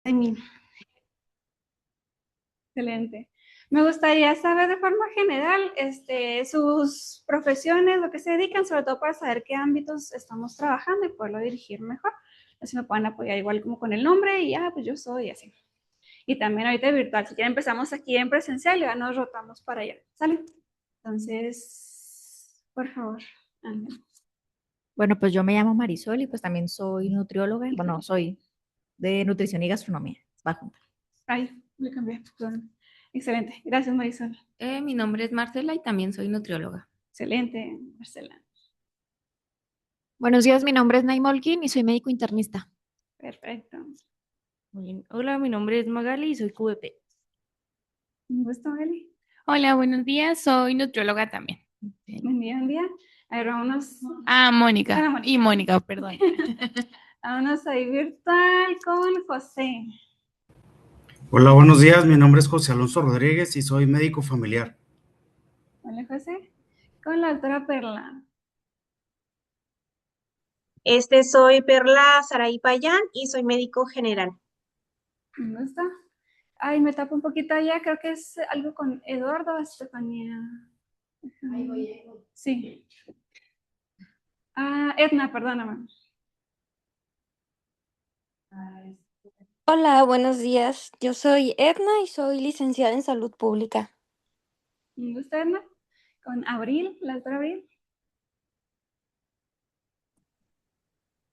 Ay, excelente. Me gustaría saber de forma general, sus profesiones, lo que se dedican, sobre todo para saber qué ámbitos estamos trabajando y poderlo dirigir mejor. Así me pueden apoyar igual como con el nombre y pues yo soy así. Y también ahorita virtual. Si quieren empezamos aquí en presencial y ya nos rotamos para allá. ¿Sale? Entonces, por favor, anden. Bueno, pues yo me llamo Marisol y pues también soy nutrióloga. Bueno, soy de nutrición y gastronomía. Va junto. Ay, le cambié. Perdón. Excelente. Gracias, Marisol. Mi nombre es Marcela y también soy nutrióloga. Excelente, Marcela. Buenos días, mi nombre es Naima Holguín y soy médico internista. Perfecto. Muy bien. Hola, mi nombre es Magali y soy QVP. Un gusto, Eli. Hola, buenos días. Soy nutrióloga también. Buen día, buen día. A ver, vámonos. Mónica. Hola, Mónica. Y Mónica, perdón. Vámonos ahí virtual con José. Hola, buenos días. Mi nombre es José Alonso Rodríguez y soy médico familiar. Hola, José. Con la doctora Perla. Soy Perla Saray Payán y soy médico general. Un gusto. Ay, me tapo un poquito allá. Creo que es algo con Eduardo o Estefanía. Ahí voy. Sí. Edna, perdóname. Hola, buenos días. Yo soy Edna y soy licenciada en salud pública. Un gusto, Edna. Con Abril, la doctora Abril.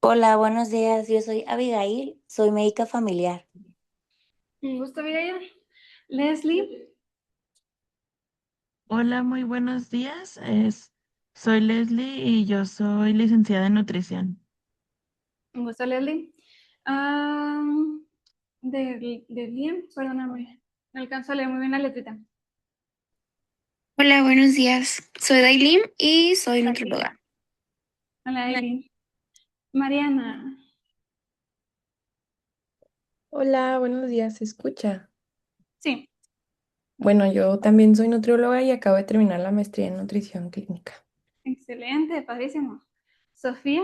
Hola, buenos días. Yo soy Abigail, soy médica familiar. Un gusto, Abigail. Leslie. Hola, muy buenos días. Soy Leslie y yo soy licenciada en nutrición. Un gusto, Leslie. De bien, perdóname. No alcanzo a leer muy bien la letrita. Hola, buenos días. Soy Dailin y soy Hola, nutrióloga. Hola, Eli. Mariana. Hola, buenos días, ¿se escucha? Sí. Bueno, yo también soy nutrióloga y acabo de terminar la maestría en nutrición clínica. Excelente, padrísimo. Sofía.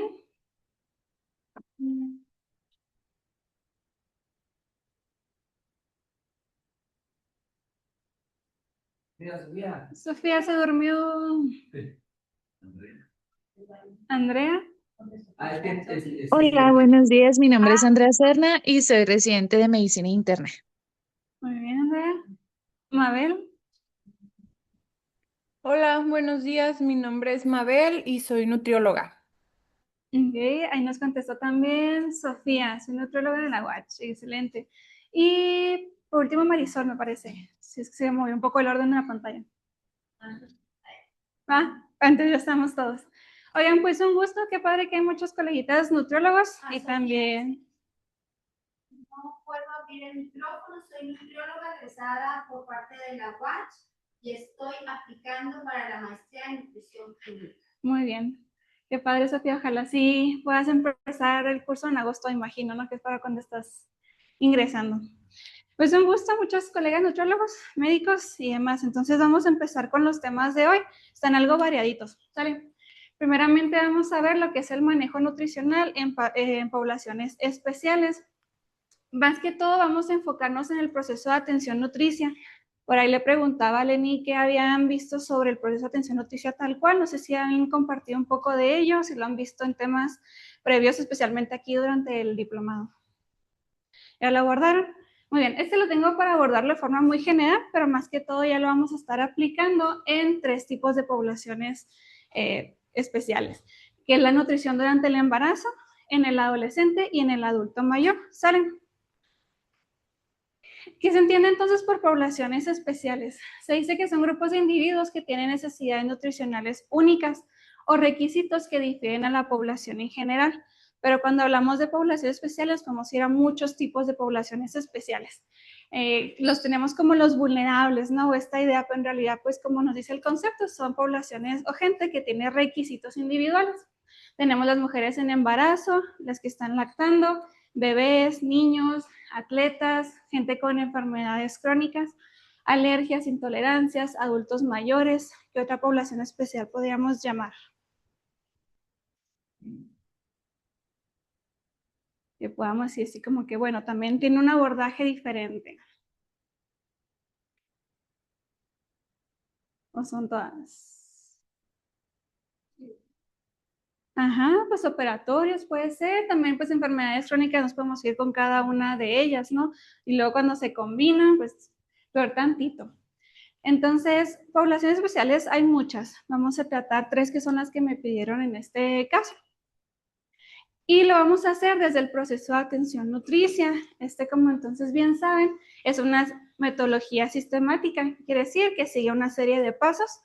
Sofía se durmió. Andrea. Hola, buenos días. Mi nombre es Andrea Serna y soy residente de medicina interna. Muy bien, Andrea. Mabel. Hola, buenos días. Mi nombre es Mabel y soy nutrióloga. Ok, ahí nos contestó también Sofía, soy nutrióloga de la UACH. Excelente. Y por último, Marisol, me parece. Si es que se movió un poco el orden de la pantalla. Antes ya estamos todos. Oigan, pues un gusto, qué padre que hay muchos coleguitas nutriólogos y también. No puedo abrir el micrófono, soy nutrióloga egresada por parte de la UACH y estoy aplicando para la maestría en nutrición clínica. Muy bien. Qué padre, Sofía. Ojalá sí puedas empezar el curso en agosto, imagino, ¿no? Que es para cuando estás ingresando. Pues un gusto, muchos colegas nutriólogos, médicos y demás. Entonces vamos a empezar con los temas de hoy. Están algo variaditos, ¿sale? Primeramente vamos a ver lo que es el manejo nutricional en poblaciones especiales. Más que todo vamos a enfocarnos en el proceso de atención nutricia. Por ahí le preguntaba a Lenny qué habían visto sobre el proceso de atención nutricia tal cual. No sé si han compartido un poco de ello, si lo han visto en temas previos, especialmente aquí durante el diplomado. ¿Ya lo abordaron? Muy bien, este lo tengo para abordarlo de forma muy general, pero más que todo ya lo vamos a estar aplicando en 3 tipos de poblaciones especiales, que es la nutrición durante el embarazo, en el adolescente y en el adulto mayor. ¿Salen? ¿Qué se entiende entonces por poblaciones especiales? Se dice que son grupos de individuos que tienen necesidades nutricionales únicas o requisitos que difieren a la población en general. Pero cuando hablamos de poblaciones especiales, podemos ir a muchos tipos de poblaciones especiales. Los tenemos como los vulnerables, ¿no? Esta idea, pero en realidad, pues como nos dice el concepto, son poblaciones o gente que tiene requisitos individuales. Tenemos las mujeres en embarazo, las que están lactando, bebés, niños, atletas, gente con enfermedades crónicas, alergias, intolerancias, adultos mayores. ¿Qué otra población especial podríamos llamar? que podamos decir así como que, bueno, también tiene un abordaje diferente. ¿O son todas? Ajá, pues operatorios puede ser, también pues enfermedades crónicas nos podemos ir con cada una de ellas, ¿no? Y luego cuando se combinan, pues peor tantito. Entonces, poblaciones especiales hay muchas. Vamos a tratar 3 que son las que me pidieron en este caso. Y lo vamos a hacer desde el proceso de atención nutricia. Como entonces bien saben, es una metodología sistemática. Quiere decir que sigue una serie de pasos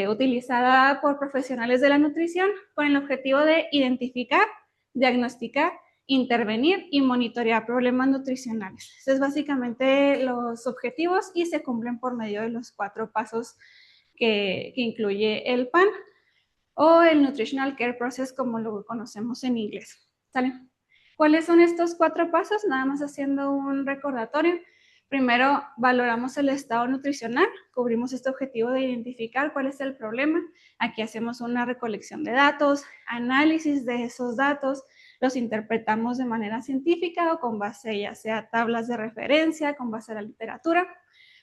utilizada por profesionales de la nutrición con el objetivo de identificar, diagnosticar, intervenir y monitorear problemas nutricionales. Esos es básicamente los objetivos y se cumplen por medio de los 4 pasos que incluye el PAN o el Nutritional Care Process como lo conocemos en inglés. ¿Sale? ¿Cuáles son estos 4 pasos? Nada más haciendo un recordatorio. Primero, valoramos el estado nutricional, cubrimos este objetivo de identificar cuál es el problema. Aquí hacemos una recolección de datos, análisis de esos datos, los interpretamos de manera científica o con base ya sea a tablas de referencia, con base a la literatura,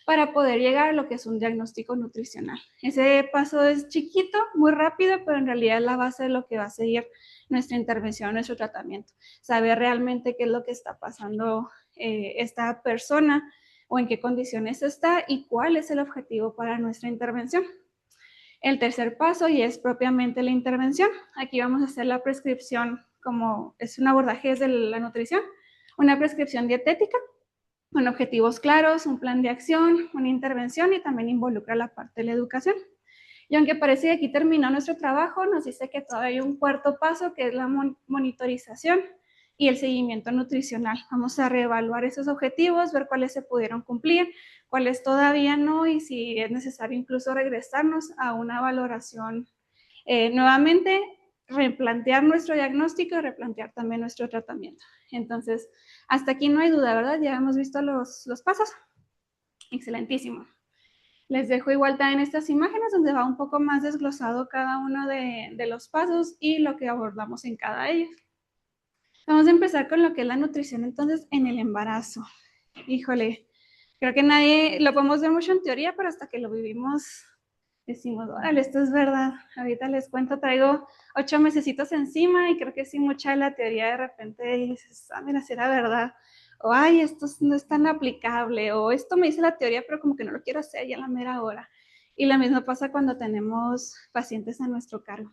para poder llegar a lo que es un diagnóstico nutricional. Ese paso es chiquito, muy rápido, pero en realidad es la base de lo que va a seguir nuestra intervención, nuestro tratamiento. Saber realmente qué es lo que está pasando esta persona o en qué condiciones está y cuál es el objetivo para nuestra intervención. El tercer paso y es propiamente la intervención. Aquí vamos a hacer la prescripción, como es un abordaje desde la nutrición, una prescripción dietética con objetivos claros, un plan de acción, una intervención y también involucra la parte de la educación. Y aunque parece que aquí terminó nuestro trabajo, nos dice que todavía hay un 4º paso que es la monitorización y el seguimiento nutricional. Vamos a reevaluar esos objetivos, ver cuáles se pudieron cumplir, cuáles todavía no y si es necesario incluso regresarnos a una valoración nuevamente, replantear nuestro diagnóstico y replantear también nuestro tratamiento. Entonces, hasta aquí no hay duda, ¿verdad? Ya hemos visto los pasos. Excelentísimo. Les dejo igual también estas imágenes donde va un poco más desglosado cada uno de los pasos y lo que abordamos en cada de ellos. Vamos a empezar con lo que es la nutrición entonces en el embarazo. Híjole, creo que nadie, lo podemos ver mucho en teoría, pero hasta que lo vivimos decimos, órale, esto es verdad. Ahorita les cuento, traigo 8 mesecitos encima y creo que sí, mucha de la teoría de repente dices, mira, si era verdad. O, ay, esto no es tan aplicable. O esto me dice la teoría, pero como que no lo quiero hacer ya a la mera hora. Y lo mismo pasa cuando tenemos pacientes a nuestro cargo.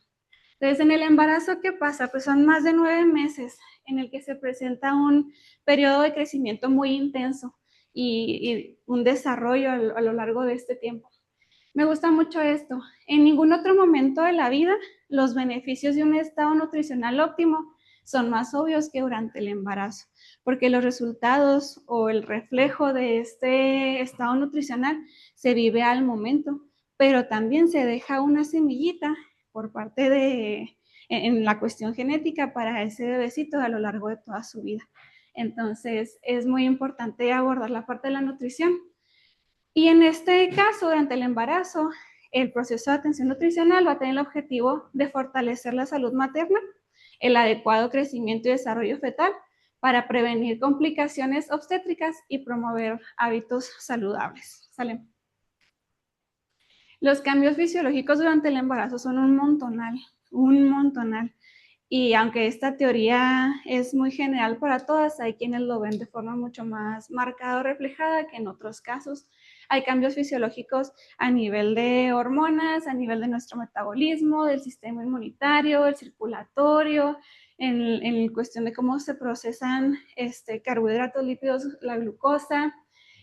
Entonces, en el embarazo, ¿qué pasa? Pues son más de 9 meses en el que se presenta un periodo de crecimiento muy intenso y un desarrollo a lo largo de este tiempo. Me gusta mucho esto. En ningún otro momento de la vida, los beneficios de un estado nutricional óptimo son más obvios que durante el embarazo, porque los resultados o el reflejo de este estado nutricional se vive al momento, pero también se deja una semillita por parte en la cuestión genética para ese bebecito a lo largo de toda su vida. Entonces, es muy importante abordar la parte de la nutrición. Y en este caso, durante el embarazo, el proceso de atención nutricional va a tener el objetivo de fortalecer la salud materna, el adecuado crecimiento y desarrollo fetal para prevenir complicaciones obstétricas y promover hábitos saludables. ¿Sale? Los cambios fisiológicos durante el embarazo son un montonal. Y aunque esta teoría es muy general para todas, hay quienes lo ven de forma mucho más marcada o reflejada que en otros casos. Hay cambios fisiológicos a nivel de hormonas, a nivel de nuestro metabolismo, del sistema inmunitario, el circulatorio, en cuestión de cómo se procesan carbohidratos, lípidos, la glucosa,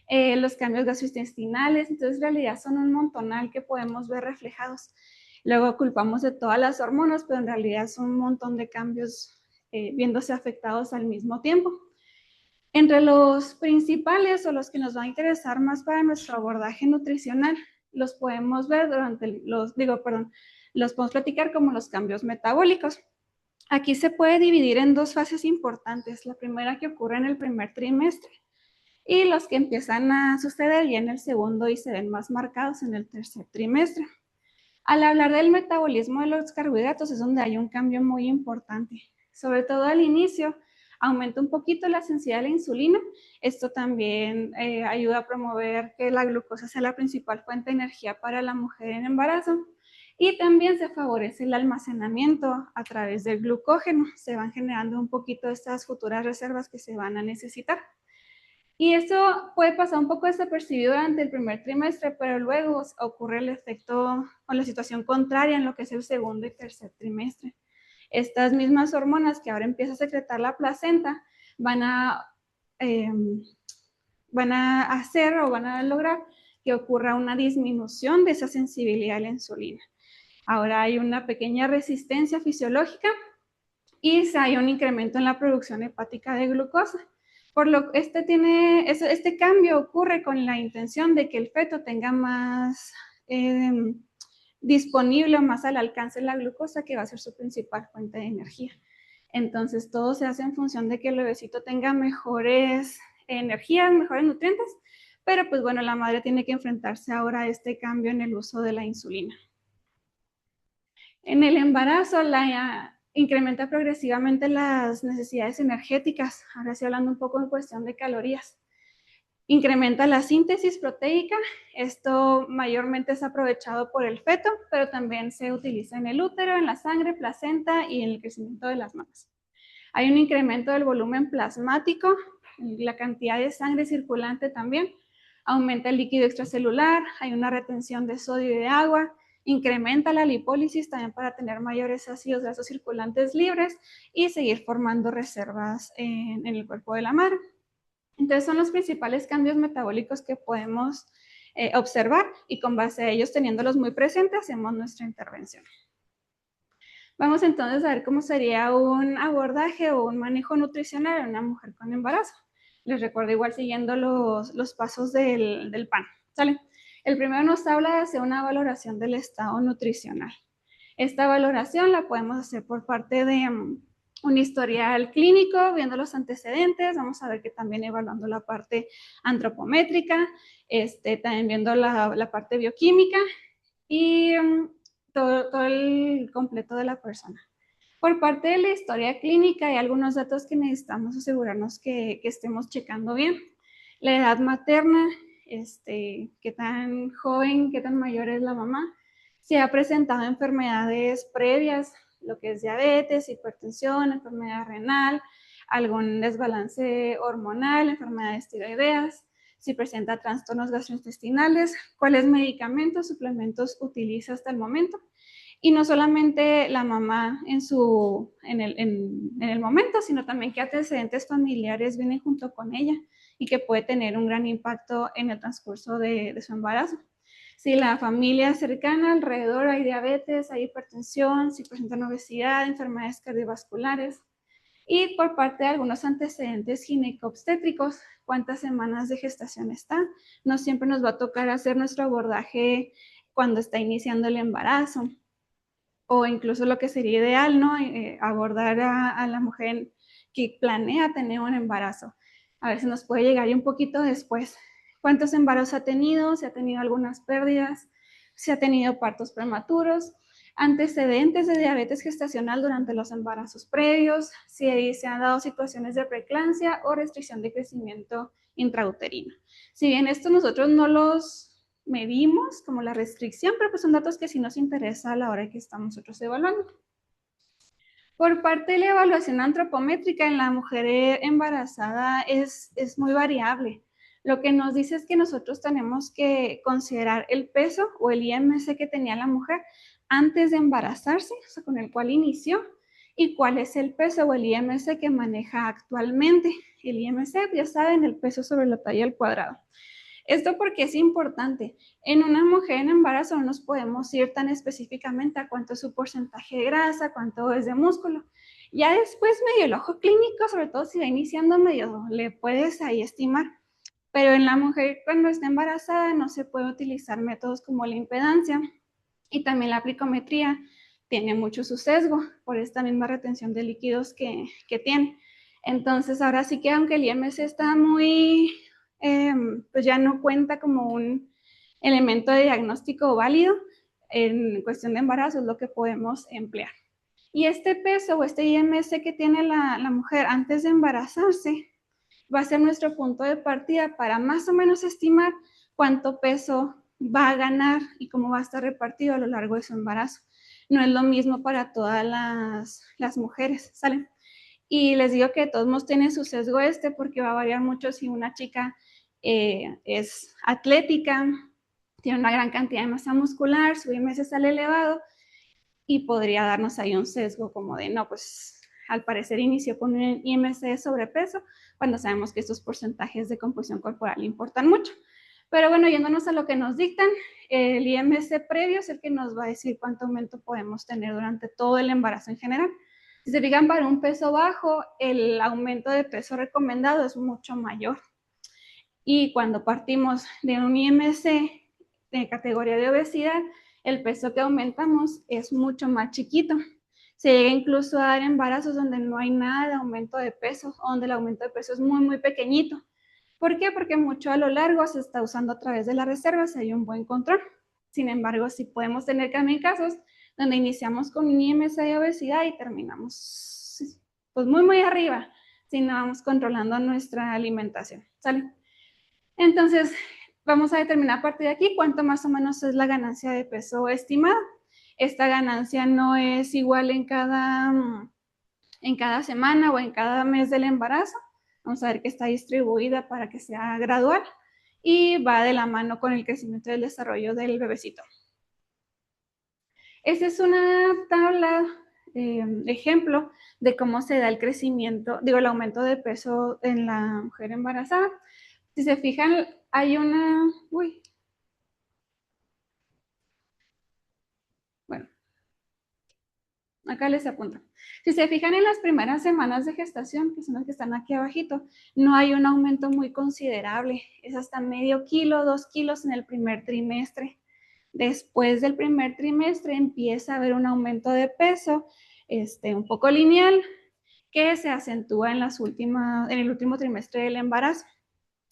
los cambios gastrointestinales. Entonces, en realidad son un montonal que podemos ver reflejados. Luego culpamos de todas las hormonas, pero en realidad son un montón de cambios viéndose afectados al mismo tiempo. Entre los principales o los que nos va a interesar más para nuestro abordaje nutricional, los podemos ver los podemos platicar como los cambios metabólicos. Aquí se puede dividir en 2 fases importantes. La primera que ocurre en el primer trimestre y los que empiezan a suceder ya en el segundo y se ven más marcados en el tercer trimestre. Al hablar del metabolismo de los carbohidratos es donde hay un cambio muy importante. Sobre todo al inicio aumenta un poquito la sensibilidad a la insulina. Esto también ayuda a promover que la glucosa sea la principal fuente de energía para la mujer en embarazo. Y también se favorece el almacenamiento a través del glucógeno. Se van generando un poquito estas futuras reservas que se van a necesitar. Y esto puede pasar un poco desapercibido durante el primer trimestre, pero luego ocurre el efecto o la situación contraria en lo que es el segundo y tercer trimestre. Estas mismas hormonas que ahora empieza a secretar la placenta van a hacer o van a lograr que ocurra una disminución de esa sensibilidad a la insulina. Ahora hay una pequeña resistencia fisiológica y hay un incremento en la producción hepática de glucosa. Por lo que este cambio ocurre con la intención de que el feto tenga más disponible o más al alcance la glucosa, que va a ser su principal fuente de energía. Entonces, todo se hace en función de que el bebecito tenga mejores energías, mejores nutrientes, pero pues bueno, la madre tiene que enfrentarse ahora a este cambio en el uso de la insulina. En el embarazo, incrementa progresivamente las necesidades energéticas. Ahora sí, hablando un poco en cuestión de calorías. Incrementa la síntesis proteica. Esto mayormente es aprovechado por el feto, pero también se utiliza en el útero, en la sangre, placenta y en el crecimiento de las mamas. Hay un incremento del volumen plasmático, la cantidad de sangre circulante también. Aumenta el líquido extracelular, hay una retención de sodio y de agua. Incrementa la lipólisis también para tener mayores ácidos grasos circulantes libres y seguir formando reservas en el cuerpo de la madre. Entonces son los principales cambios metabólicos que podemos observar y con base a ellos, teniéndolos muy presentes, hacemos nuestra intervención. Vamos entonces a ver cómo sería un abordaje o un manejo nutricional en una mujer con embarazo. Les recuerdo igual siguiendo los pasos del PAN. ¿Sale? El primero nos habla de hacer una valoración del estado nutricional. Esta valoración la podemos hacer por parte de un historial clínico, viendo los antecedentes. Vamos a ver que también evaluando la parte antropométrica, también viendo la parte bioquímica y todo el completo de la persona. Por parte de la historia clínica hay algunos datos que necesitamos asegurarnos que estemos checando bien. La edad materna, qué tan joven, qué tan mayor es la mamá, si ha presentado enfermedades previas, lo que es diabetes, hipertensión, enfermedad renal, algún desbalance hormonal, enfermedades tiroideas, si presenta trastornos gastrointestinales, cuáles medicamentos, suplementos utiliza hasta el momento. Y no solamente la mamá en el momento, sino también qué antecedentes familiares vienen junto con ella y que puede tener un gran impacto en el transcurso de su embarazo. Si la familia cercana alrededor hay diabetes, hay hipertensión, si presentan obesidad, enfermedades cardiovasculares. Y por parte de algunos antecedentes gineco-obstétricos, cuántas semanas de gestación está. No siempre nos va a tocar hacer nuestro abordaje cuando está iniciando el embarazo. O incluso lo que sería ideal, ¿no? Abordar a la mujer que planea tener un embarazo. A ver si nos puede llegar ya un poquito después. ¿Cuántos embarazos ha tenido? Si ha tenido algunas pérdidas, si ha tenido partos prematuros, antecedentes de diabetes gestacional durante los embarazos previos, si se han dado situaciones de preeclampsia o restricción de crecimiento intrauterino. Si bien esto nosotros no los medimos como la restricción, pero pues son datos que sí nos interesa a la hora que estamos nosotros evaluando. Por parte de la evaluación antropométrica en la mujer embarazada es muy variable. Lo que nos dice es que nosotros tenemos que considerar el peso o el IMC que tenía la mujer antes de embarazarse, o sea, con el cual inició, y cuál es el peso o el IMC que maneja actualmente. El IMC, ya saben, el peso sobre la talla al cuadrado. Esto porque es importante. En una mujer en embarazo no nos podemos ir tan específicamente a cuánto es su porcentaje de grasa, cuánto es de músculo. Ya después medio el ojo clínico, sobre todo si va iniciando medio, le puedes ahí estimar. Pero en la mujer cuando está embarazada no se puede utilizar métodos como la impedancia y también la plicometría tiene mucho su sesgo por esta misma retención de líquidos que tiene. Entonces ahora sí que aunque el IMC está muy... pues ya no cuenta como un elemento de diagnóstico válido en cuestión de embarazo, es lo que podemos emplear. Y este peso o este IMC que tiene la mujer antes de embarazarse va a ser nuestro punto de partida para más o menos estimar cuánto peso va a ganar y cómo va a estar repartido a lo largo de su embarazo. No es lo mismo para todas las mujeres, ¿sale? Y les digo que todos modos tienen su sesgo porque va a variar mucho si una chica es atlética, tiene una gran cantidad de masa muscular, su IMC sale elevado y podría darnos ahí un sesgo como de, no, pues al parecer inició con un IMC de sobrepeso, cuando sabemos que estos porcentajes de composición corporal importan mucho. Pero bueno, yéndonos a lo que nos dictan, el IMC previo es el que nos va a decir cuánto aumento podemos tener durante todo el embarazo en general. Si se fijan, para un peso bajo, el aumento de peso recomendado es mucho mayor. Y cuando partimos de un IMC de categoría de obesidad, el peso que aumentamos es mucho más chiquito. Se llega incluso a dar embarazos donde no hay nada de aumento de peso, donde el aumento de peso es muy, muy pequeñito. ¿Por qué? Porque mucho a lo largo se está usando a través de las reservas, hay un buen control. Sin embargo, sí podemos tener también casos donde iniciamos con un IMC de obesidad y terminamos pues muy, muy arriba, si no vamos controlando nuestra alimentación, ¿sale? Entonces, vamos a determinar a partir de aquí cuánto más o menos es la ganancia de peso estimada. Esta ganancia no es igual en cada semana o en cada mes del embarazo. Vamos a ver que está distribuida para que sea gradual y va de la mano con el crecimiento y el desarrollo del bebecito. Esta es una tabla ejemplo de cómo se da el crecimiento, el aumento de peso en la mujer embarazada. Si se fijan, hay una... Bueno, acá les apunto. Si se fijan en las primeras semanas de gestación, que son las que están aquí abajito, no hay un aumento muy considerable. Es hasta medio kilo, 2 kilos en el primer trimestre. Después del primer trimestre empieza a haber un aumento de peso, un poco lineal, que se acentúa en el último trimestre del embarazo.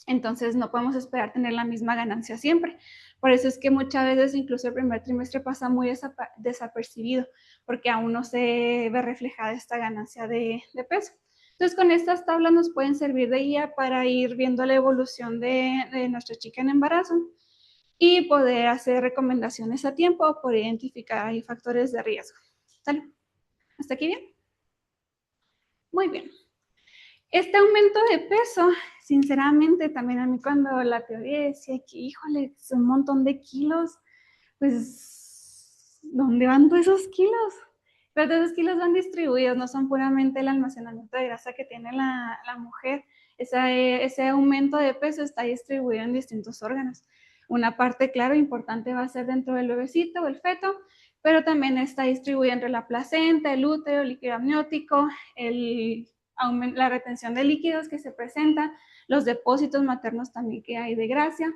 Entonces no podemos esperar tener la misma ganancia siempre. Por eso es que muchas veces incluso el primer trimestre pasa muy desapercibido, porque aún no se ve reflejada esta ganancia de peso. Entonces con estas tablas nos pueden servir de guía para ir viendo la evolución de nuestra chica en embarazo y poder hacer recomendaciones a tiempo por identificar ahí factores de riesgo. ¿Sale? ¿Hasta aquí bien? Muy bien. Este aumento de peso, sinceramente, también a mí cuando la teoría decía que, híjole, es un montón de kilos, pues, ¿dónde van todos esos kilos? Pero todos esos kilos van distribuidos, no son puramente el almacenamiento de grasa que tiene la mujer. Ese aumento de peso está distribuido en distintos órganos. Una parte, claro, importante va a ser dentro del bebecito o el feto, pero también está distribuido entre la placenta, el útero, el líquido amniótico, la retención de líquidos que se presenta, los depósitos maternos también que hay de grasa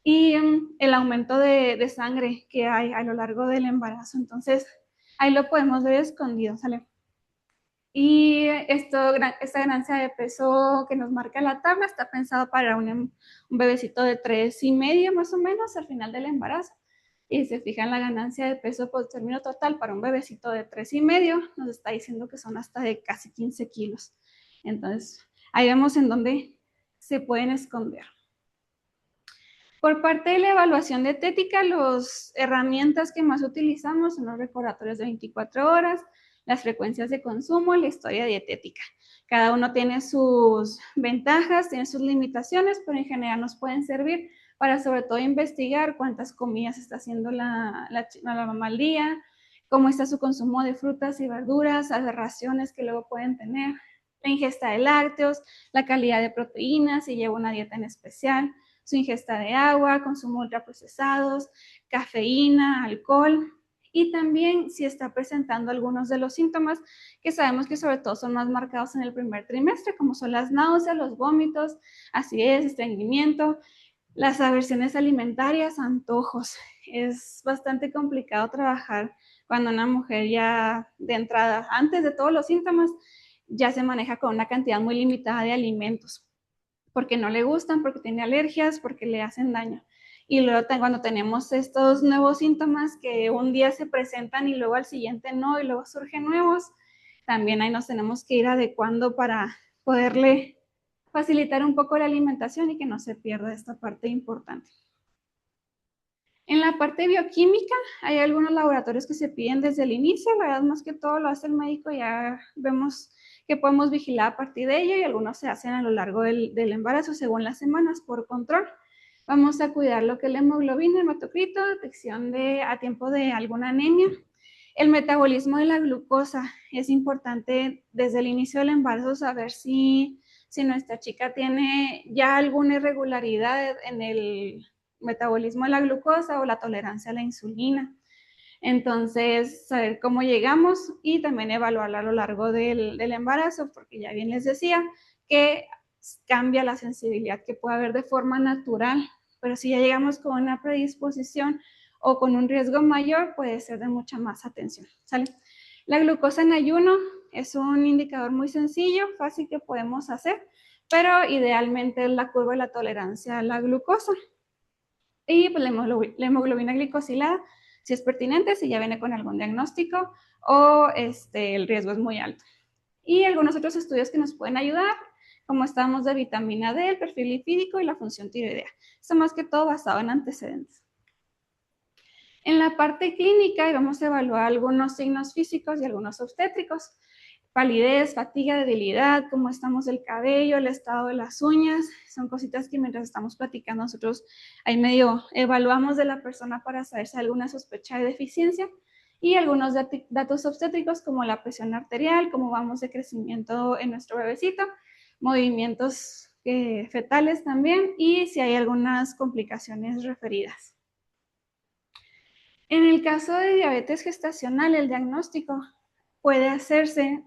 y el aumento de sangre que hay a lo largo del embarazo. Entonces, ahí lo podemos ver escondido, ¿sale? Y esta ganancia de peso que nos marca la tabla está pensado para un bebecito de 3,5 más o menos al final del embarazo. Y si se fijan, la ganancia de peso por término total para un bebecito de 3,5 nos está diciendo que son hasta de casi 15 kilos. Entonces, ahí vemos en dónde se pueden esconder. Por parte de la evaluación dietética, las herramientas que más utilizamos son los recordatorios de 24 horas, las frecuencias de consumo y la historia dietética. Cada uno tiene sus ventajas, tiene sus limitaciones, pero en general nos pueden servir para sobre todo investigar cuántas comidas está haciendo la mamá al día, cómo está su consumo de frutas y verduras, las raciones que luego pueden tener, la ingesta de lácteos, la calidad de proteínas, si lleva una dieta en especial, su ingesta de agua, consumo de ultraprocesados, cafeína, alcohol, y también si está presentando algunos de los síntomas que sabemos que sobre todo son más marcados en el primer trimestre, como son las náuseas, los vómitos, acidez, estreñimiento, las aversiones alimentarias, antojos. Es bastante complicado trabajar cuando una mujer ya de entrada, antes de todos los síntomas, ya se maneja con una cantidad muy limitada de alimentos, porque no le gustan, porque tiene alergias, porque le hacen daño. Y luego cuando tenemos estos nuevos síntomas que un día se presentan y luego al siguiente no, y luego surgen nuevos, también ahí nos tenemos que ir adecuando para poderle facilitar un poco la alimentación y que no se pierda esta parte importante. En la parte bioquímica hay algunos laboratorios que se piden desde el inicio, la verdad más que todo lo hace el médico, ya vemos que podemos vigilar a partir de ello y algunos se hacen a lo largo del embarazo según las semanas por control. Vamos a cuidar lo que es la hemoglobina, hematocrito, detección a tiempo de alguna anemia. El metabolismo de la glucosa, es importante desde el inicio del embarazo saber si nuestra chica tiene ya alguna irregularidad en el metabolismo de la glucosa o la tolerancia a la insulina. Entonces, saber cómo llegamos y también evaluarla a lo largo del embarazo, porque ya bien les decía que cambia la sensibilidad que puede haber de forma natural, pero si ya llegamos con una predisposición o con un riesgo mayor, puede ser de mucha más atención, ¿sale? La glucosa en ayuno es un indicador muy sencillo, fácil que podemos hacer, pero idealmente es la curva de la tolerancia a la glucosa. Y pues la hemoglobina glicosilada, si es pertinente, si ya viene con algún diagnóstico o el riesgo es muy alto. Y algunos otros estudios que nos pueden ayudar, como estamos de vitamina D, el perfil lipídico y la función tiroidea. Esto más que todo basado en antecedentes. En la parte clínica vamos a evaluar algunos signos físicos y algunos obstétricos. Palidez, fatiga, debilidad, cómo estamos del cabello, el estado de las uñas. Son cositas que mientras estamos platicando nosotros ahí medio evaluamos de la persona para saber si hay alguna sospecha de deficiencia. Y algunos datos obstétricos como la presión arterial, cómo vamos de crecimiento en nuestro bebecito, movimientos fetales también y si hay algunas complicaciones referidas. En el caso de diabetes gestacional, el diagnóstico puede hacerse,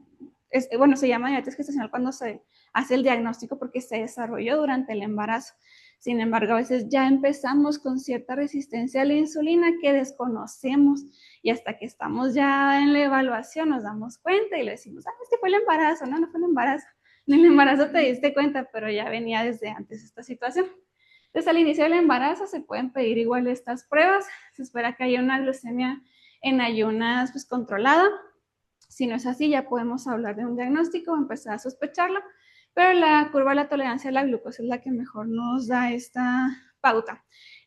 se llama diabetes gestacional cuando se hace el diagnóstico porque se desarrolló durante el embarazo. Sin embargo, a veces ya empezamos con cierta resistencia a la insulina que desconocemos y hasta que estamos ya en la evaluación nos damos cuenta y le decimos, es que fue el embarazo, no fue el embarazo. En el embarazo te diste cuenta, pero ya venía desde antes esta situación. Entonces, al inicio del embarazo se pueden pedir igual estas pruebas. Se espera que haya una glucemia en ayunas pues, controlada. Si no es así, ya podemos hablar de un diagnóstico o empezar a sospecharlo. Pero la curva de la tolerancia a la glucosa es la que mejor nos da esta pauta.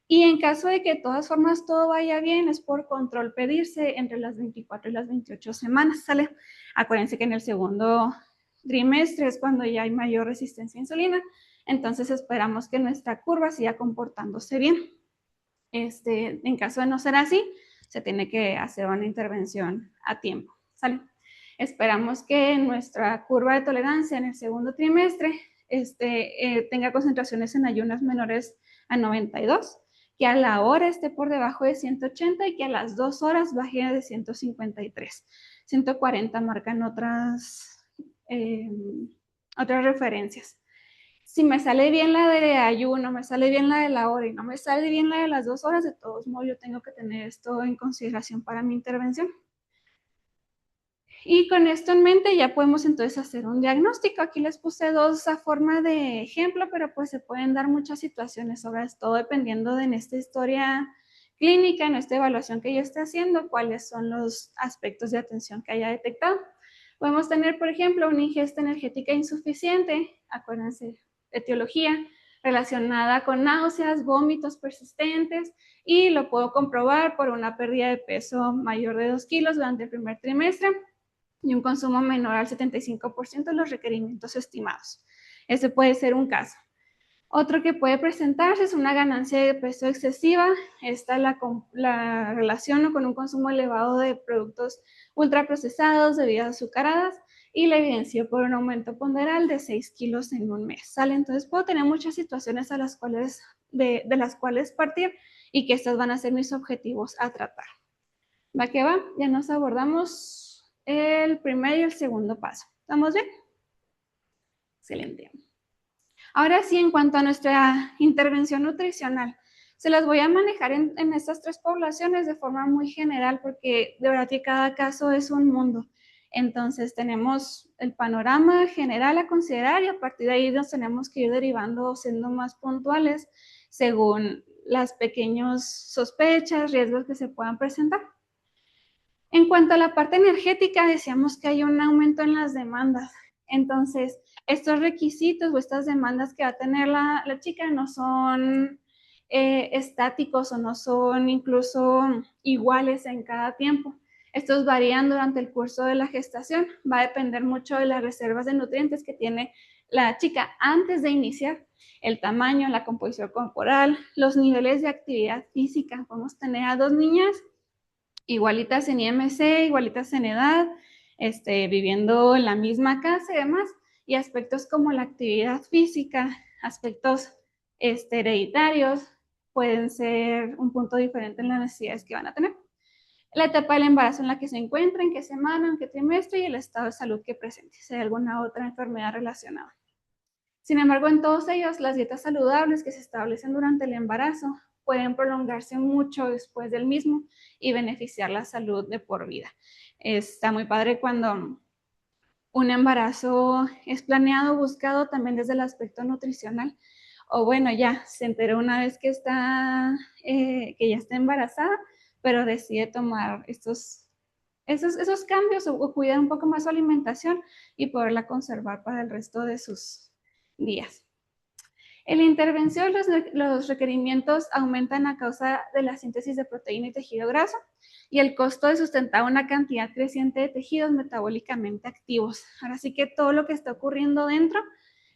Y en caso de que de todas formas todo vaya bien, es por control pedirse entre las 24 y las 28 semanas, ¿sale? Acuérdense que en el segundo trimestre es cuando ya hay mayor resistencia a insulina. Entonces esperamos que nuestra curva siga comportándose bien. En caso de no ser así, se tiene que hacer una intervención a tiempo, ¿sale? Esperamos que nuestra curva de tolerancia en el segundo trimestre tenga concentraciones en ayunas menores a 92, que a la hora esté por debajo de 180 y que a las 2 horas baje de 153. 140 marcan otras referencias. Si me sale bien la de ayuno, me sale bien la de la hora y no me sale bien la de las 2 horas, de todos modos yo tengo que tener esto en consideración para mi intervención. Y con esto en mente ya podemos entonces hacer un diagnóstico. Aquí les puse 2 a forma de ejemplo, pero pues se pueden dar muchas situaciones, sobre todo dependiendo de en esta historia clínica, en esta evaluación que yo esté haciendo, cuáles son los aspectos de atención que haya detectado. Podemos tener, por ejemplo, una ingesta energética insuficiente, acuérdense, etiología relacionada con náuseas, vómitos persistentes y lo puedo comprobar por una pérdida de peso mayor de 2 kilos durante el primer trimestre y un consumo menor al 75% de los requerimientos estimados. Ese puede ser un caso. Otro que puede presentarse es una ganancia de peso excesiva. Esta la relaciono con un consumo elevado de productos ultraprocesados, bebidas azucaradas, y la evidenció por un aumento ponderal de 6 kilos en un mes, ¿sale? Entonces puedo tener muchas situaciones a las cuales, de las cuales partir y que estas van a ser mis objetivos a tratar. ¿Va que va? Ya nos abordamos el primer y el segundo paso. ¿Estamos bien? Excelente. Ahora sí, en cuanto a nuestra intervención nutricional, se las voy a manejar en estas 3 poblaciones de forma muy general porque de verdad que cada caso es un mundo. Entonces tenemos el panorama general a considerar y a partir de ahí nos tenemos que ir derivando o siendo más puntuales según las pequeñas sospechas, riesgos que se puedan presentar. En cuanto a la parte energética, decíamos que hay un aumento en las demandas. Entonces, estos requisitos o estas demandas que va a tener la chica no son estáticos o no son incluso iguales en cada tiempo. Estos varían durante el curso de la gestación. Va a depender mucho de las reservas de nutrientes que tiene la chica antes de iniciar, el tamaño, la composición corporal, los niveles de actividad física. Podemos tener a 2 niñas igualitas en IMC, igualitas en edad, viviendo en la misma casa y demás, y aspectos como la actividad física, aspectos hereditarios, pueden ser un punto diferente en las necesidades que van a tener. La etapa del embarazo en la que se encuentra, en qué semana, en qué trimestre, y el estado de salud que presente, si hay alguna otra enfermedad relacionada. Sin embargo, en todos ellos, las dietas saludables que se establecen durante el embarazo pueden prolongarse mucho después del mismo y beneficiar la salud de por vida. Está muy padre cuando un embarazo es planeado, buscado también desde el aspecto nutricional, o bueno, ya se enteró una vez que que ya está embarazada, pero decide tomar esos cambios o cuidar un poco más su alimentación y poderla conservar para el resto de sus días. En la intervención, los requerimientos aumentan a causa de la síntesis de proteína y tejido graso y el costo de sustentar una cantidad creciente de tejidos metabólicamente activos. Ahora sí que todo lo que está ocurriendo dentro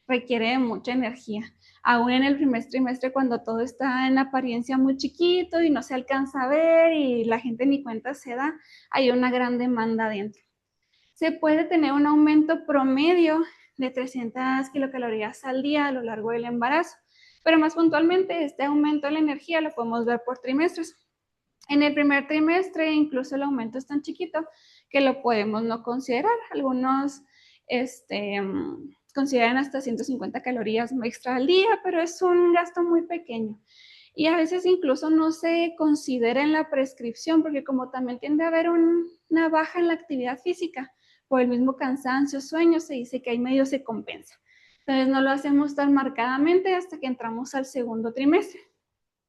requiere de mucha energía. Aún en el primer trimestre, cuando todo está en apariencia muy chiquito y no se alcanza a ver y la gente ni cuenta se da, hay una gran demanda dentro. Se puede tener un aumento promedio de 300 kilocalorías al día a lo largo del embarazo, pero más puntualmente este aumento de la energía lo podemos ver por trimestres. En el primer trimestre incluso el aumento es tan chiquito que lo podemos no considerar. Algunos consideran hasta 150 calorías extra al día, pero es un gasto muy pequeño. Y a veces incluso no se considera en la prescripción porque como también tiende a haber una baja en la actividad física, por el mismo cansancio, sueño, se dice que ahí medio se compensa. Entonces no lo hacemos tan marcadamente hasta que entramos al segundo trimestre.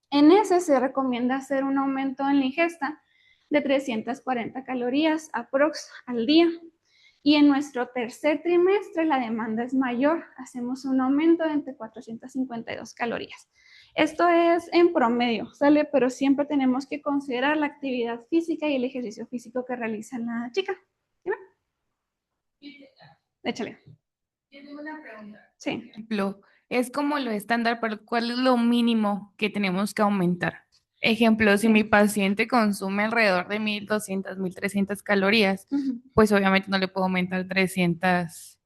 En ese se recomienda hacer un aumento en la ingesta de 340 calorías aprox al día. Y en nuestro tercer trimestre la demanda es mayor, hacemos un aumento de entre 452 calorías. Esto es en promedio, ¿sale? Pero siempre tenemos que considerar la actividad física y el ejercicio físico que realiza la chica. ¿Sí? Échale. Yo tengo una pregunta. Sí. Por ejemplo, es como lo estándar, pero ¿cuál es lo mínimo que tenemos que aumentar? Ejemplo, si mi paciente consume alrededor de 1.200, 1.300 calorías, pues obviamente no le puedo aumentar 300.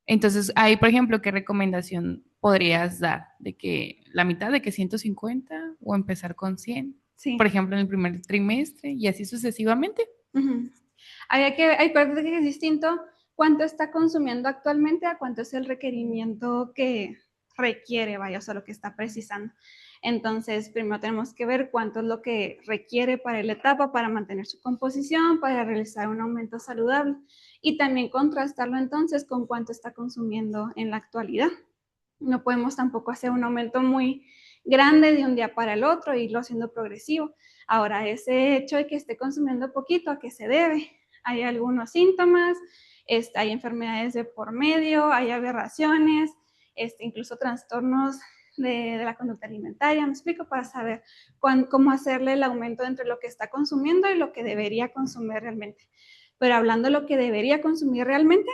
Entonces, ahí, por ejemplo, ¿qué recomendación podrías dar? ¿De que la mitad, de que 150 o empezar con 100? Sí. Por ejemplo, en el primer trimestre y así sucesivamente. Hay que es distinto cuánto está consumiendo actualmente a cuánto es el requerimiento que requiere, vaya, o sea, lo que está precisando. Entonces, primero tenemos que ver cuánto es lo que requiere para la etapa, para mantener su composición, para realizar un aumento saludable y también contrastarlo entonces con cuánto está consumiendo en la actualidad. No podemos tampoco hacer un aumento muy grande de un día para el otro e irlo haciendo progresivo. Ahora, ese hecho de que esté consumiendo poquito, ¿a qué se debe? Hay algunos síntomas, hay enfermedades de por medio, hay aberraciones, incluso trastornos de la conducta alimentaria, me explico, para saber cómo hacerle el aumento entre lo que está consumiendo y lo que debería consumir realmente. Pero hablando de lo que debería consumir realmente,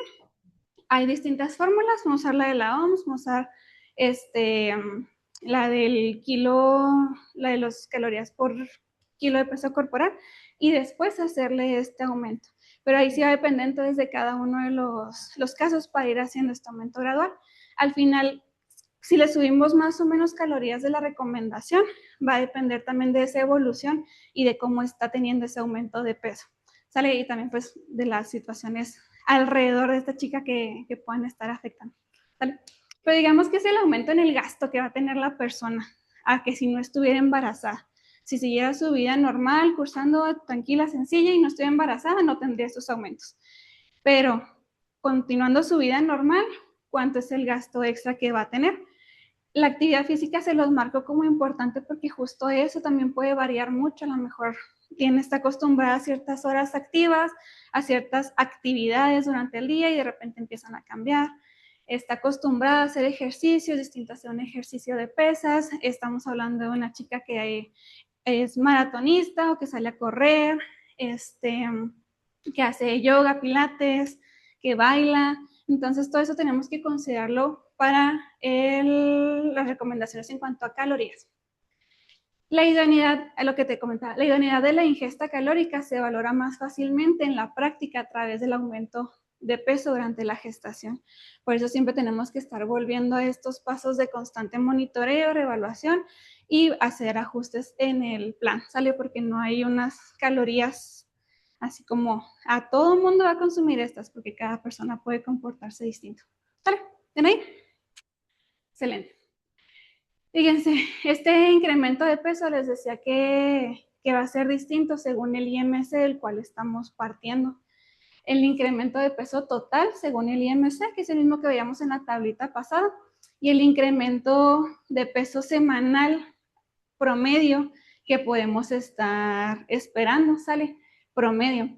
hay distintas fórmulas. Vamos a usar la de la OMS, vamos a usar la del kilo, la de las calorías por kilo de peso corporal y después hacerle este aumento. Pero ahí sí va a depender entonces de cada uno de los casos para ir haciendo este aumento gradual. Al final, si le subimos más o menos calorías de la recomendación, va a depender también de esa evolución y de cómo está teniendo ese aumento de peso. ¿Sale? Y también pues de las situaciones alrededor de esta chica que puedan estar afectando. ¿Sale? Pero digamos que es el aumento en el gasto que va a tener la persona a que si no estuviera embarazada. Si siguiera su vida normal, cursando tranquila, sencilla y no estuviera embarazada, no tendría esos aumentos. Pero continuando su vida normal, ¿cuánto es el gasto extra que va a tener? La actividad física se los marco como importante porque justo eso también puede variar mucho. A lo mejor quien está acostumbrada a ciertas horas activas, a ciertas actividades durante el día y de repente empiezan a cambiar. Está acostumbrada a hacer ejercicios, distinto a hacer un ejercicio de pesas. Estamos hablando de una chica que es maratonista o que sale a correr, que hace yoga, pilates, que baila. Entonces, todo eso tenemos que considerarlo para las recomendaciones en cuanto a calorías. La idoneidad, lo que te comentaba, la idoneidad de la ingesta calórica se valora más fácilmente en la práctica a través del aumento de peso durante la gestación. Por eso siempre tenemos que estar volviendo a estos pasos de constante monitoreo, reevaluación y hacer ajustes en el plan, ¿sale? Porque no hay unas calorías así como a todo mundo va a consumir estas, porque cada persona puede comportarse distinto. ¿Sale? ¿Ven ahí? Excelente. Fíjense, este incremento de peso les decía que va a ser distinto según el IMC del cual estamos partiendo. El incremento de peso total según el IMC, que es el mismo que veíamos en la tablita pasada, y el incremento de peso semanal promedio que podemos estar esperando, ¿sale? Promedio.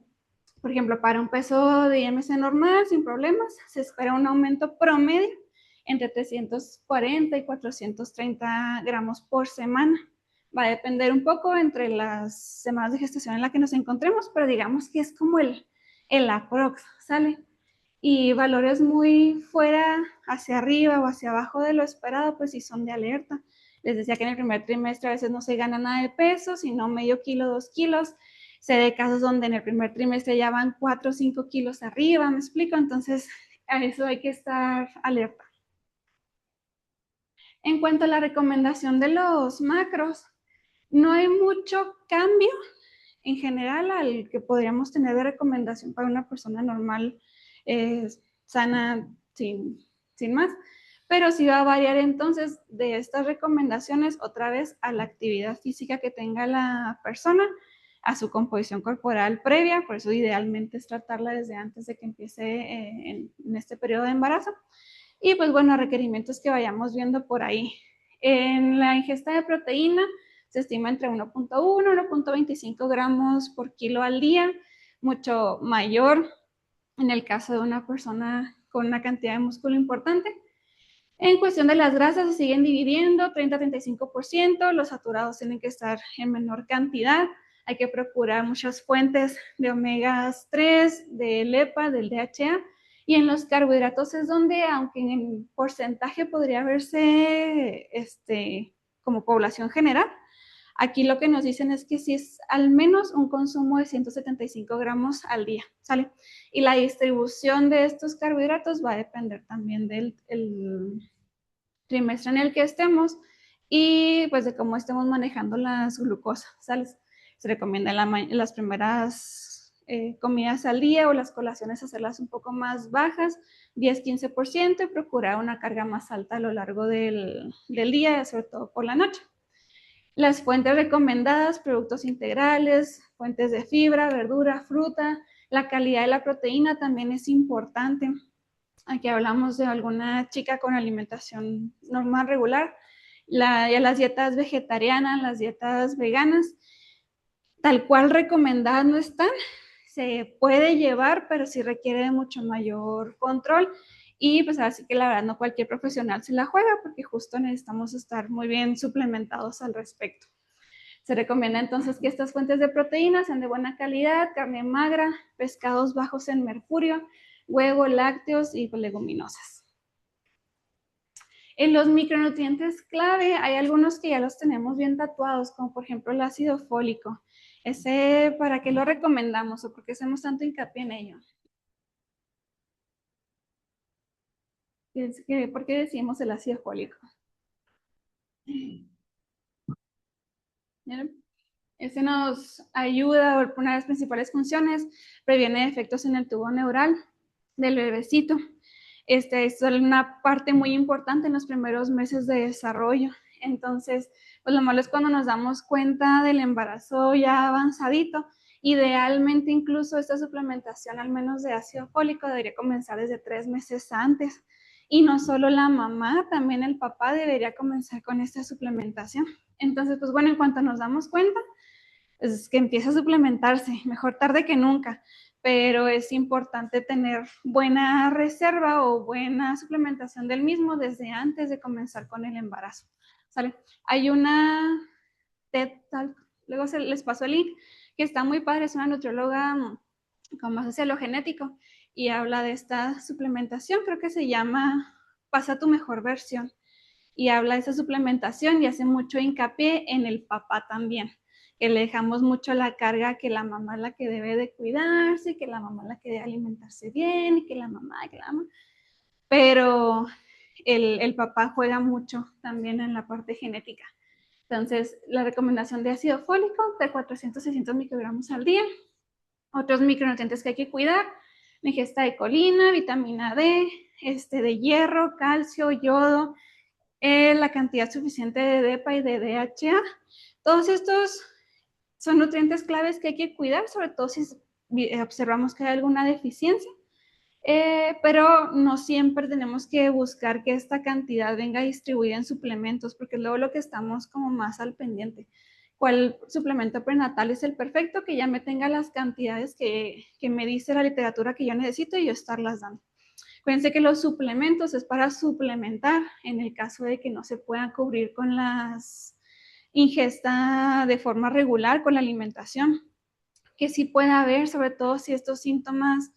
Por ejemplo, para un peso de IMC normal, sin problemas, se espera un aumento promedio entre 340 y 430 gramos por semana. Va a depender un poco entre las semanas de gestación en la que nos encontremos, pero digamos que es como el aprox, ¿sale? Y valores muy fuera, hacia arriba o hacia abajo de lo esperado, pues sí son de alerta. Les decía que en el primer trimestre a veces no se gana nada de peso, sino medio kilo, 2 kilos. Sé de casos donde en el primer trimestre ya van 4 o 5 kilos arriba, ¿me explico? Entonces, a eso hay que estar alerta. En cuanto a la recomendación de los macros, no hay mucho cambio en general al que podríamos tener de recomendación para una persona normal, sana, sin más. Pero sí va a variar entonces de estas recomendaciones otra vez a la actividad física que tenga la persona, a su composición corporal previa, por eso idealmente es tratarla desde antes de que empiece en este periodo de embarazo. Y pues bueno, requerimientos que vayamos viendo por ahí. En la ingesta de proteína se estima entre 1.1 y 1.25 gramos por kilo al día, mucho mayor en el caso de una persona con una cantidad de músculo importante. En cuestión de las grasas se siguen dividiendo, 30-35%, los saturados tienen que estar en menor cantidad. Hay que procurar muchas fuentes de omegas 3, del EPA, del DHA, y en los carbohidratos es donde, aunque en porcentaje podría verse como población general, aquí lo que nos dicen es que sí es al menos un consumo de 175 gramos al día, ¿sale? Y la distribución de estos carbohidratos va a depender también del trimestre en el que estemos y pues de cómo estemos manejando las glucosas, ¿sale? Se recomienda las primeras comidas al día o las colaciones hacerlas un poco más bajas, 10-15%, y procurar una carga más alta a lo largo del día, sobre todo por la noche. Las fuentes recomendadas, productos integrales, fuentes de fibra, verdura, fruta. La calidad de la proteína también es importante. Aquí hablamos de alguna chica con alimentación normal, regular. Ya las dietas vegetarianas, las dietas veganas, tal cual recomendadas no están. Se puede llevar, pero sí requiere de mucho mayor control. Y pues así que la verdad no cualquier profesional se la juega porque justo necesitamos estar muy bien suplementados al respecto. Se recomienda entonces que estas fuentes de proteínas sean de buena calidad, carne magra, pescados bajos en mercurio, huevo, lácteos y leguminosas. En los micronutrientes clave hay algunos que ya los tenemos bien tatuados, como por ejemplo el ácido fólico. Ese, ¿para qué lo recomendamos o por qué hacemos tanto hincapié en ello? ¿Por qué decimos el ácido fólico? Este nos ayuda, una de las principales funciones, previene efectos en el tubo neural del bebecito. Es una parte muy importante en los primeros meses de desarrollo. Entonces, pues lo malo es cuando nos damos cuenta del embarazo ya avanzadito. Idealmente, incluso esta suplementación, al menos de ácido fólico, debería comenzar desde 3 meses antes. Y no solo la mamá, también el papá debería comenzar con esta suplementación. Entonces, pues bueno, en cuanto nos damos cuenta, es que empieza a suplementarse, mejor tarde que nunca, pero es importante tener buena reserva o buena suplementación del mismo desde antes de comenzar con el embarazo. ¿Sale? Hay una TED Talk, luego les paso el link, que está muy padre, es una nutrióloga con base hacia lo genético y habla de esta suplementación, creo que se llama Pasa tu mejor versión, y habla de esa suplementación y hace mucho hincapié en el papá también, que le dejamos mucho la carga que la mamá es la que debe de cuidarse, que la mamá es la que debe alimentarse bien, y que la mamá, pero el papá juega mucho también en la parte genética. Entonces, la recomendación de ácido fólico de 400 a 600 microgramos al día. Otros micronutrientes que hay que cuidar, la ingesta de colina, vitamina D, de hierro, calcio, yodo, la cantidad suficiente de DEPA y de DHA. Todos estos son nutrientes claves que hay que cuidar, sobre todo si observamos que hay alguna deficiencia. Pero no siempre tenemos que buscar que esta cantidad venga distribuida en suplementos, porque luego lo que estamos como más al pendiente. ¿Cuál suplemento prenatal es el perfecto? Que ya me tenga las cantidades que me dice la literatura que yo necesito y yo estarlas dando. Fíjense que los suplementos es para suplementar en el caso de que no se puedan cubrir con las ingesta de forma regular, con la alimentación, que sí puede haber, sobre todo si estos síntomas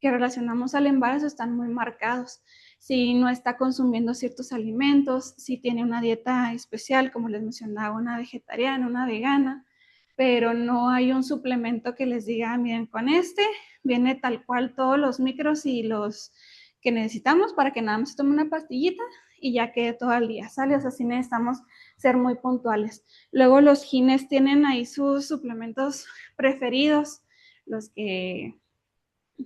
que relacionamos al embarazo están muy marcados. Si no está consumiendo ciertos alimentos, si tiene una dieta especial, como les mencionaba, una vegetariana, una vegana, pero no hay un suplemento que les diga, miren, con este viene tal cual todos los micros y los que necesitamos para que nada más se tome una pastillita y ya quede todo el día, ¿sale? O sea, sí necesitamos ser muy puntuales. Luego los gines tienen ahí sus suplementos preferidos, los que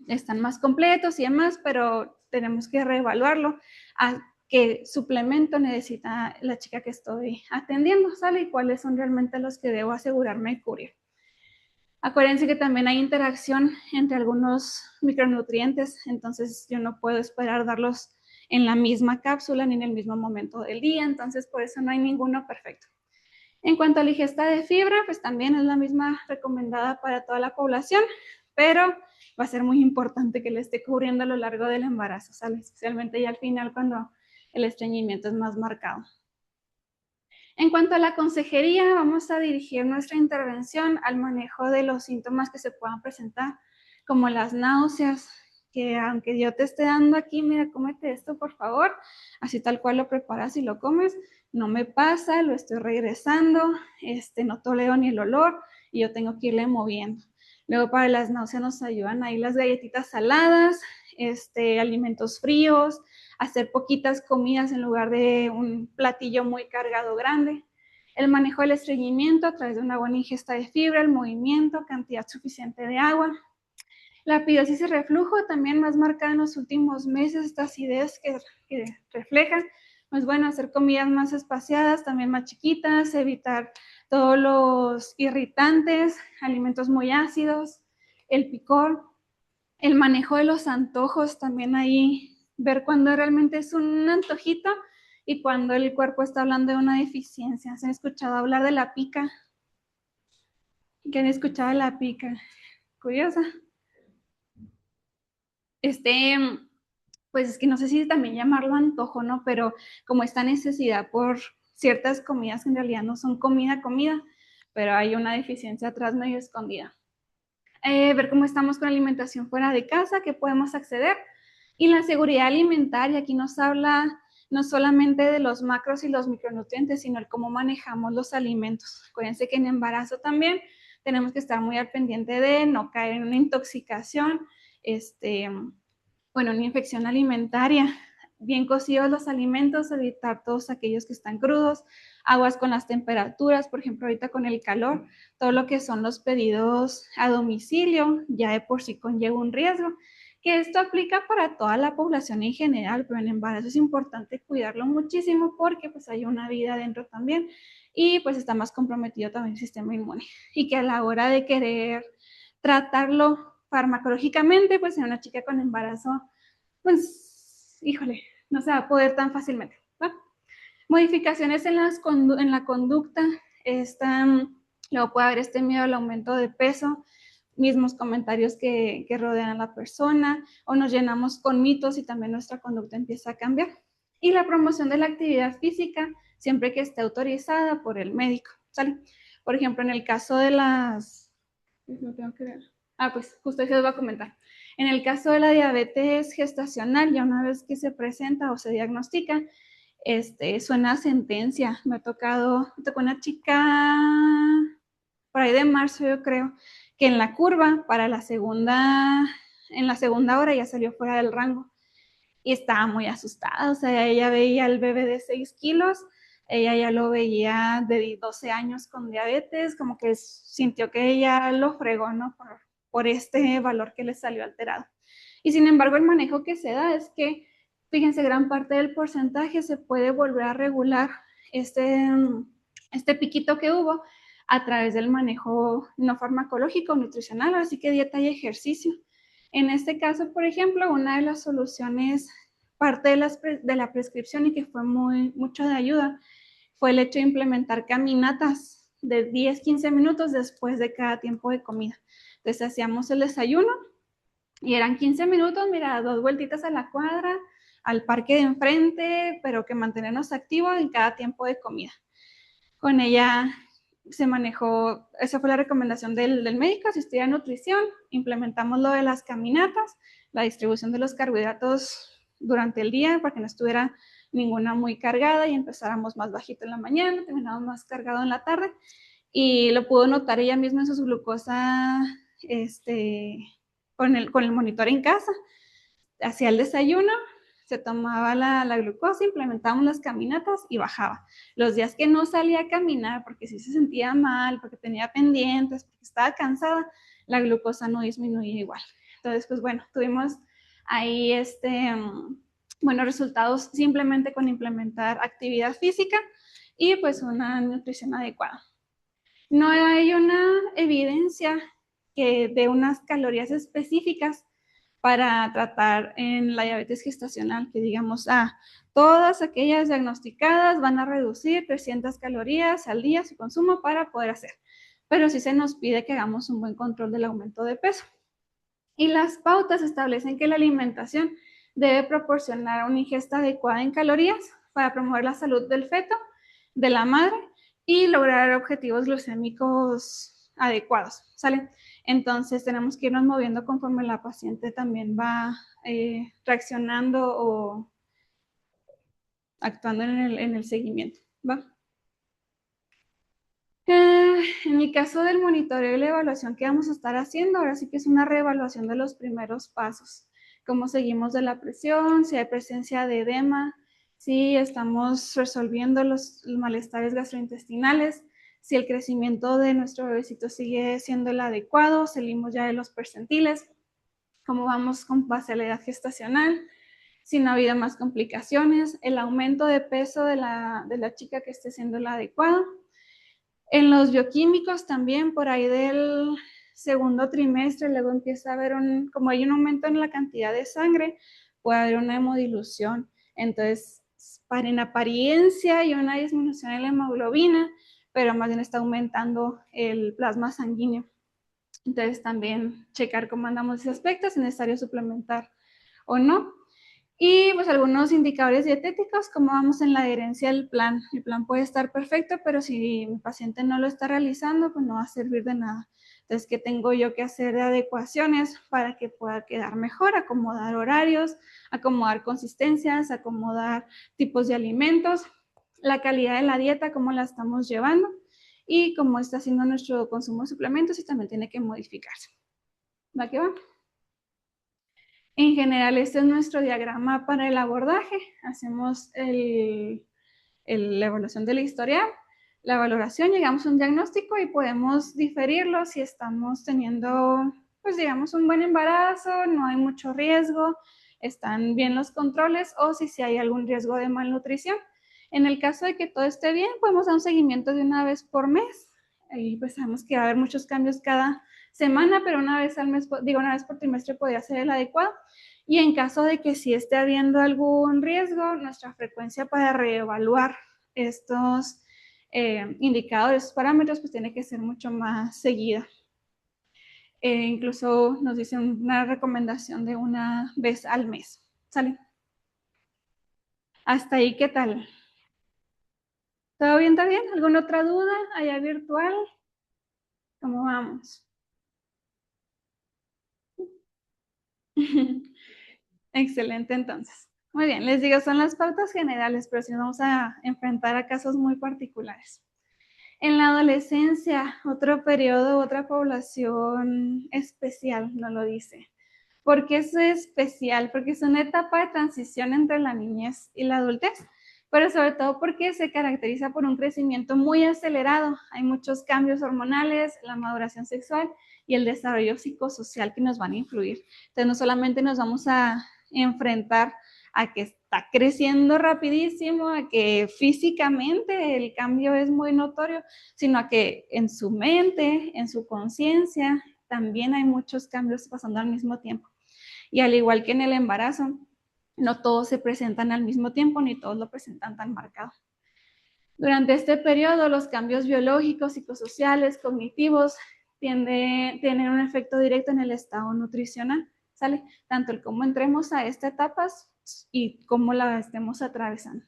están más completos y demás, pero tenemos que reevaluarlo a qué suplemento necesita la chica que estoy atendiendo, ¿sale? Y cuáles son realmente los que debo asegurarme de cubrir. Acuérdense que también hay interacción entre algunos micronutrientes, entonces yo no puedo esperar darlos en la misma cápsula ni en el mismo momento del día, entonces por eso no hay ninguno perfecto. En cuanto a la ingesta de fibra, pues también es la misma recomendada para toda la población, pero va a ser muy importante que le esté cubriendo a lo largo del embarazo, ¿sale? Especialmente ya al final cuando el estreñimiento es más marcado. En cuanto a la consejería, vamos a dirigir nuestra intervención al manejo de los síntomas que se puedan presentar, como las náuseas, que aunque yo te esté dando aquí, mira, cómete esto, por favor, así tal cual lo preparas y lo comes, no me pasa, lo estoy regresando, no tolero ni el olor y yo tengo que irle moviendo. Luego para las náuseas nos ayudan ahí las galletitas saladas, alimentos fríos, hacer poquitas comidas en lugar de un platillo muy cargado grande. El manejo del estreñimiento a través de una buena ingesta de fibra, el movimiento, cantidad suficiente de agua. La acidosis y reflujo también más marcada en los últimos meses, esta acidez que reflejan. Pues bueno, hacer comidas más espaciadas, también más chiquitas, evitar todos los irritantes, alimentos muy ácidos, el picor, el manejo de los antojos, también ahí ver cuándo realmente es un antojito y cuando el cuerpo está hablando de una deficiencia. ¿Se han escuchado hablar de la pica? ¿Quién ha escuchado de la pica? Curiosa. Pues es que no sé si también llamarlo antojo, ¿no? Pero como esta necesidad por ciertas comidas que en realidad no son comida, pero hay una deficiencia atrás medio escondida. Ver cómo estamos con alimentación fuera de casa, qué podemos acceder. Y la seguridad alimentaria, aquí nos habla no solamente de los macros y los micronutrientes, sino el cómo manejamos los alimentos. Acuérdense que en embarazo también tenemos que estar muy al pendiente de no caer en una intoxicación, una infección alimentaria. Bien cocidos los alimentos, evitar todos aquellos que están crudos, aguas con las temperaturas, por ejemplo, ahorita con el calor, todo lo que son los pedidos a domicilio, ya de por sí conlleva un riesgo, que esto aplica para toda la población en general, pero en embarazo es importante cuidarlo muchísimo porque pues hay una vida adentro también y pues está más comprometido también el sistema inmune y que a la hora de querer tratarlo farmacológicamente, pues en una chica con embarazo, pues, híjole, no se va a poder tan fácilmente, ¿va? Modificaciones en la conducta, luego puede haber miedo al aumento de peso, mismos comentarios que rodean a la persona, o nos llenamos con mitos y también nuestra conducta empieza a cambiar. Y la promoción de la actividad física, siempre que esté autorizada por el médico, ¿sale? Por ejemplo, en el caso de las... No tengo que ver. Pues justo eso les voy a comentar. En el caso de la diabetes gestacional, ya una vez que se presenta o se diagnostica, suena sentencia. Me tocó una chica por ahí de marzo, yo creo, que en la curva para en la segunda hora ya salió fuera del rango y estaba muy asustada. O sea, ella veía al bebé de 6 kilos, ella ya lo veía de 12 años con diabetes, como que sintió que ella lo fregó, ¿no? Por este valor que le salió alterado. Y sin embargo, el manejo que se da es que, fíjense, gran parte del porcentaje se puede volver a regular este piquito que hubo a través del manejo no farmacológico, nutricional, así que dieta y ejercicio. En este caso, por ejemplo, una de las soluciones, parte de la prescripción y que fue mucho de ayuda, fue el hecho de implementar caminatas de 10-15 minutos después de cada tiempo de comida. Entonces hacíamos el desayuno y eran 15 minutos, mira, 2 vueltitas a la cuadra, al parque de enfrente, pero que mantenernos activos en cada tiempo de comida. Con ella se manejó, esa fue la recomendación del médico, asistía a nutrición, implementamos lo de las caminatas, la distribución de los carbohidratos durante el día para que no estuviera ninguna muy cargada y empezáramos más bajito en la mañana, terminamos más cargado en la tarde, y lo pudo notar ella misma en su glucosa con el monitor en casa. Hacía el desayuno, se tomaba la glucosa, implementábamos las caminatas y bajaba. Los días que no salía a caminar, porque sí se sentía mal, porque tenía pendientes, porque estaba cansada, la glucosa no disminuía igual. Entonces, pues bueno, tuvimos ahí buenos resultados simplemente con implementar actividad física y pues una nutrición adecuada. No hay una evidencia de unas calorías específicas para tratar en la diabetes gestacional, que digamos, todas aquellas diagnosticadas van a reducir 300 calorías al día su consumo para poder hacer. Pero sí se nos pide que hagamos un buen control del aumento de peso. Y las pautas establecen que la alimentación debe proporcionar una ingesta adecuada en calorías para promover la salud del feto, de la madre y lograr objetivos glucémicos adecuados, ¿sale? Entonces tenemos que irnos moviendo conforme la paciente también va reaccionando o actuando en el seguimiento, ¿va? En el caso del monitoreo y la evaluación que vamos a estar haciendo, ahora sí que es una reevaluación de los primeros pasos. Cómo seguimos de la presión, si hay presencia de edema, si estamos resolviendo los malestares gastrointestinales, si el crecimiento de nuestro bebecito sigue siendo el adecuado, salimos ya de los percentiles, cómo vamos con base a la edad gestacional, si no ha habido más complicaciones, el aumento de peso de la chica que esté siendo el adecuado. En los bioquímicos también, por ahí del segundo trimestre, luego empieza a haber como hay un aumento en la cantidad de sangre, puede haber una hemodilución. Entonces, en apariencia hay una disminución en la hemoglobina, pero más bien está aumentando el plasma sanguíneo. Entonces, también checar cómo andamos ese aspecto, si es necesario suplementar o no. Y pues algunos indicadores dietéticos, cómo vamos en la adherencia al plan. El plan puede estar perfecto, pero si mi paciente no lo está realizando, pues no va a servir de nada. Entonces, ¿qué tengo yo que hacer de adecuaciones para que pueda quedar mejor? Acomodar horarios, acomodar consistencias, acomodar tipos de alimentos, la calidad de la dieta, cómo la estamos llevando y cómo está haciendo nuestro consumo de suplementos y también tiene que modificarse. ¿Va que va? En general, este es nuestro diagrama para el abordaje. Hacemos la evaluación del historial, la valoración, llegamos a un diagnóstico y podemos diferirlo si estamos teniendo, pues digamos, un buen embarazo, no hay mucho riesgo, están bien los controles o si hay algún riesgo de malnutrición. En el caso de que todo esté bien, podemos dar un seguimiento de una vez por mes. Ahí pues sabemos que va a haber muchos cambios cada semana, pero una vez al mes, una vez por trimestre podría ser el adecuado. y en caso de que sí esté habiendo algún riesgo, nuestra frecuencia para reevaluar estos indicadores, parámetros, pues tiene que ser mucho más seguida. Incluso nos dicen una recomendación de una vez al mes. ¿Sale? Hasta ahí, ¿qué tal? ¿Todo bien? ¿Está bien? ¿Alguna otra duda allá virtual? ¿Cómo vamos? Excelente, entonces. Muy bien, les digo, son las pautas generales, pero si nos vamos a enfrentar a casos muy particulares. En la adolescencia, otro periodo, otra población especial, nos lo dice. ¿Por qué es especial? Porque es una etapa de transición entre la niñez y la adultez, pero sobre todo porque se caracteriza por un crecimiento muy acelerado. Hay muchos cambios hormonales, la maduración sexual y el desarrollo psicosocial que nos van a influir. Entonces, no solamente nos vamos a enfrentar a que está creciendo rapidísimo, a que físicamente el cambio es muy notorio, sino a que en su mente, en su conciencia, también hay muchos cambios pasando al mismo tiempo. Y al igual que en el embarazo, no todos se presentan al mismo tiempo, ni todos lo presentan tan marcado. Durante este periodo, los cambios biológicos, psicosociales, cognitivos, tienen un efecto directo en el estado nutricional, ¿sale? Tanto el cómo entremos a esta etapa y cómo la estemos atravesando.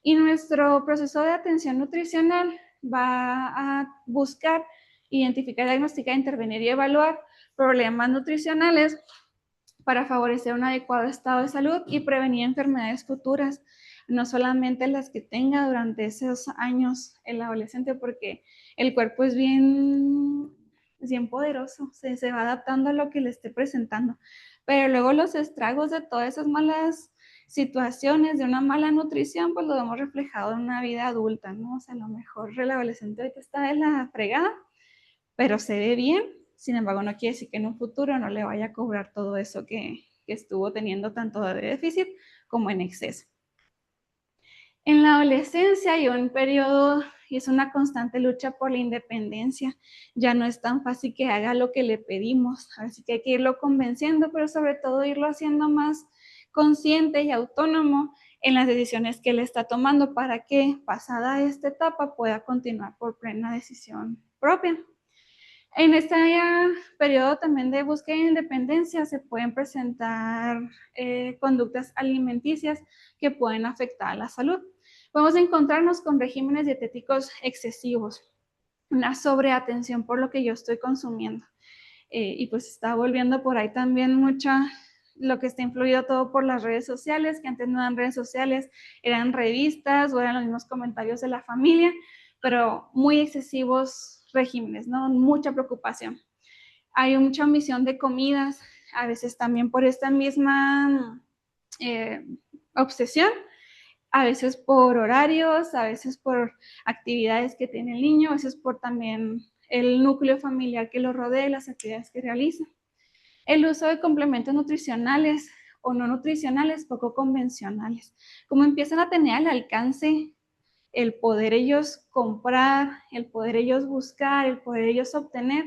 Y nuestro proceso de atención nutricional va a buscar, identificar, diagnosticar, intervenir y evaluar problemas nutricionales para favorecer un adecuado estado de salud y prevenir enfermedades futuras, no solamente las que tenga durante esos años el adolescente, porque el cuerpo es bien poderoso, se va adaptando a lo que le esté presentando, pero luego los estragos de todas esas malas situaciones, de una mala nutrición, pues lo vemos reflejado en una vida adulta, ¿no? O sea, a lo mejor el adolescente ahorita está de la fregada, pero se ve bien. Sin embargo, no quiere decir que en un futuro no le vaya a cobrar todo eso que estuvo teniendo tanto de déficit como en exceso. En la adolescencia hay un periodo y es una constante lucha por la independencia. Ya no es tan fácil que haga lo que le pedimos, así que hay que irlo convenciendo, pero sobre todo irlo haciendo más consciente y autónomo en las decisiones que él está tomando para que, pasada esta etapa, pueda continuar por plena decisión propia. En este periodo también de búsqueda de independencia se pueden presentar conductas alimenticias que pueden afectar a la salud. Podemos encontrarnos con regímenes dietéticos excesivos, una sobreatención por lo que yo estoy consumiendo. Y pues está volviendo por ahí también mucha lo que está influido todo por las redes sociales, que antes no eran redes sociales, eran revistas o eran los mismos comentarios de la familia, pero muy excesivos regímenes, ¿no? Mucha preocupación. Hay mucha omisión de comidas, a veces también por esta misma obsesión, a veces por horarios, a veces por actividades que tiene el niño, a veces por también el núcleo familiar que lo rodea y las actividades que realiza. El uso de complementos nutricionales o no nutricionales poco convencionales, como empiezan a tener al alcance el poder ellos comprar, el poder ellos buscar, el poder ellos obtener,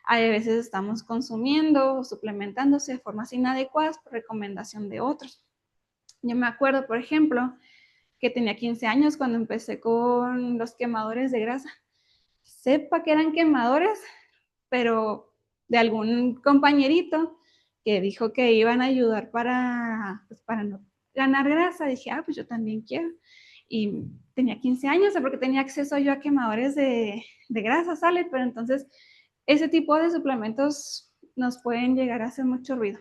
a veces estamos consumiendo o suplementándose de formas inadecuadas por recomendación de otros. Yo me acuerdo, por ejemplo, que tenía 15 años cuando empecé con los quemadores de grasa. Sepa que eran quemadores, pero de algún compañerito que dijo que iban a ayudar para no ganar grasa. Dije, pues yo también quiero. Y tenía 15 años, porque tenía acceso yo a quemadores de grasa, ¿sale? Pero entonces ese tipo de suplementos nos pueden llegar a hacer mucho ruido.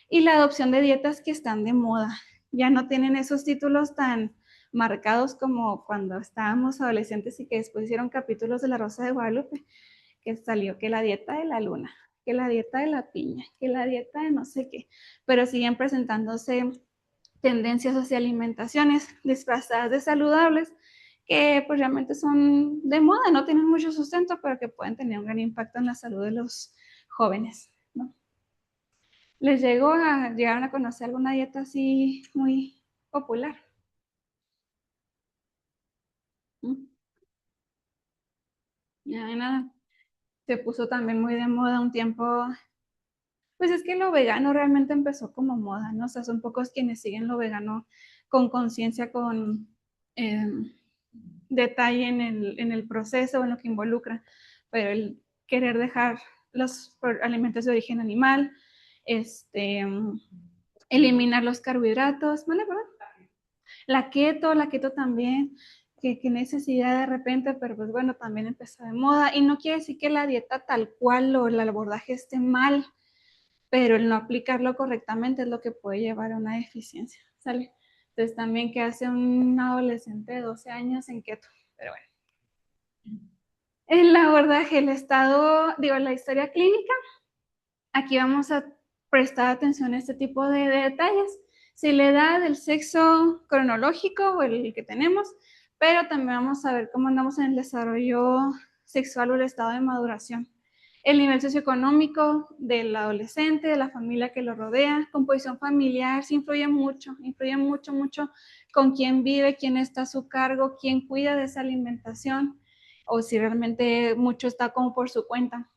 Y la adopción de dietas que están de moda. Ya no tienen esos títulos tan marcados como cuando estábamos adolescentes y que después hicieron capítulos de La Rosa de Guadalupe, que salió que la dieta de la luna, que la dieta de la piña, que la dieta de no sé qué, pero siguen presentándose tendencias hacia alimentaciones disfrazadas de saludables que pues realmente son de moda, no tienen mucho sustento, pero que pueden tener un gran impacto en la salud de los jóvenes, ¿no? ¿Les llegaron a conocer alguna dieta así muy popular? Ya de nada. Se puso también muy de moda un tiempo Pues es que lo vegano realmente empezó como moda, ¿no? O sea, son pocos quienes siguen lo vegano con conciencia, con detalle en el proceso, en lo que involucra, pero el querer dejar los alimentos de origen animal, eliminar los carbohidratos, ¿vale? ¿Verdad? La keto también, que necesidad de repente, pero pues bueno, también empezó de moda, y no quiere decir que la dieta tal cual o el abordaje esté mal, pero el no aplicarlo correctamente es lo que puede llevar a una deficiencia, ¿sale? Entonces también que hace un adolescente de 12 años en keto, pero bueno. El abordaje, el estado, digo, la historia clínica, aquí vamos a prestar atención a este tipo de detalles. Si la edad, el sexo cronológico o el que tenemos, pero también vamos a ver cómo andamos en el desarrollo sexual o el estado de maduración. El nivel socioeconómico del adolescente, de la familia que lo rodea, composición familiar, sí influye mucho con quién vive, quién está a su cargo, quién cuida de esa alimentación, o si realmente mucho está como por su cuenta.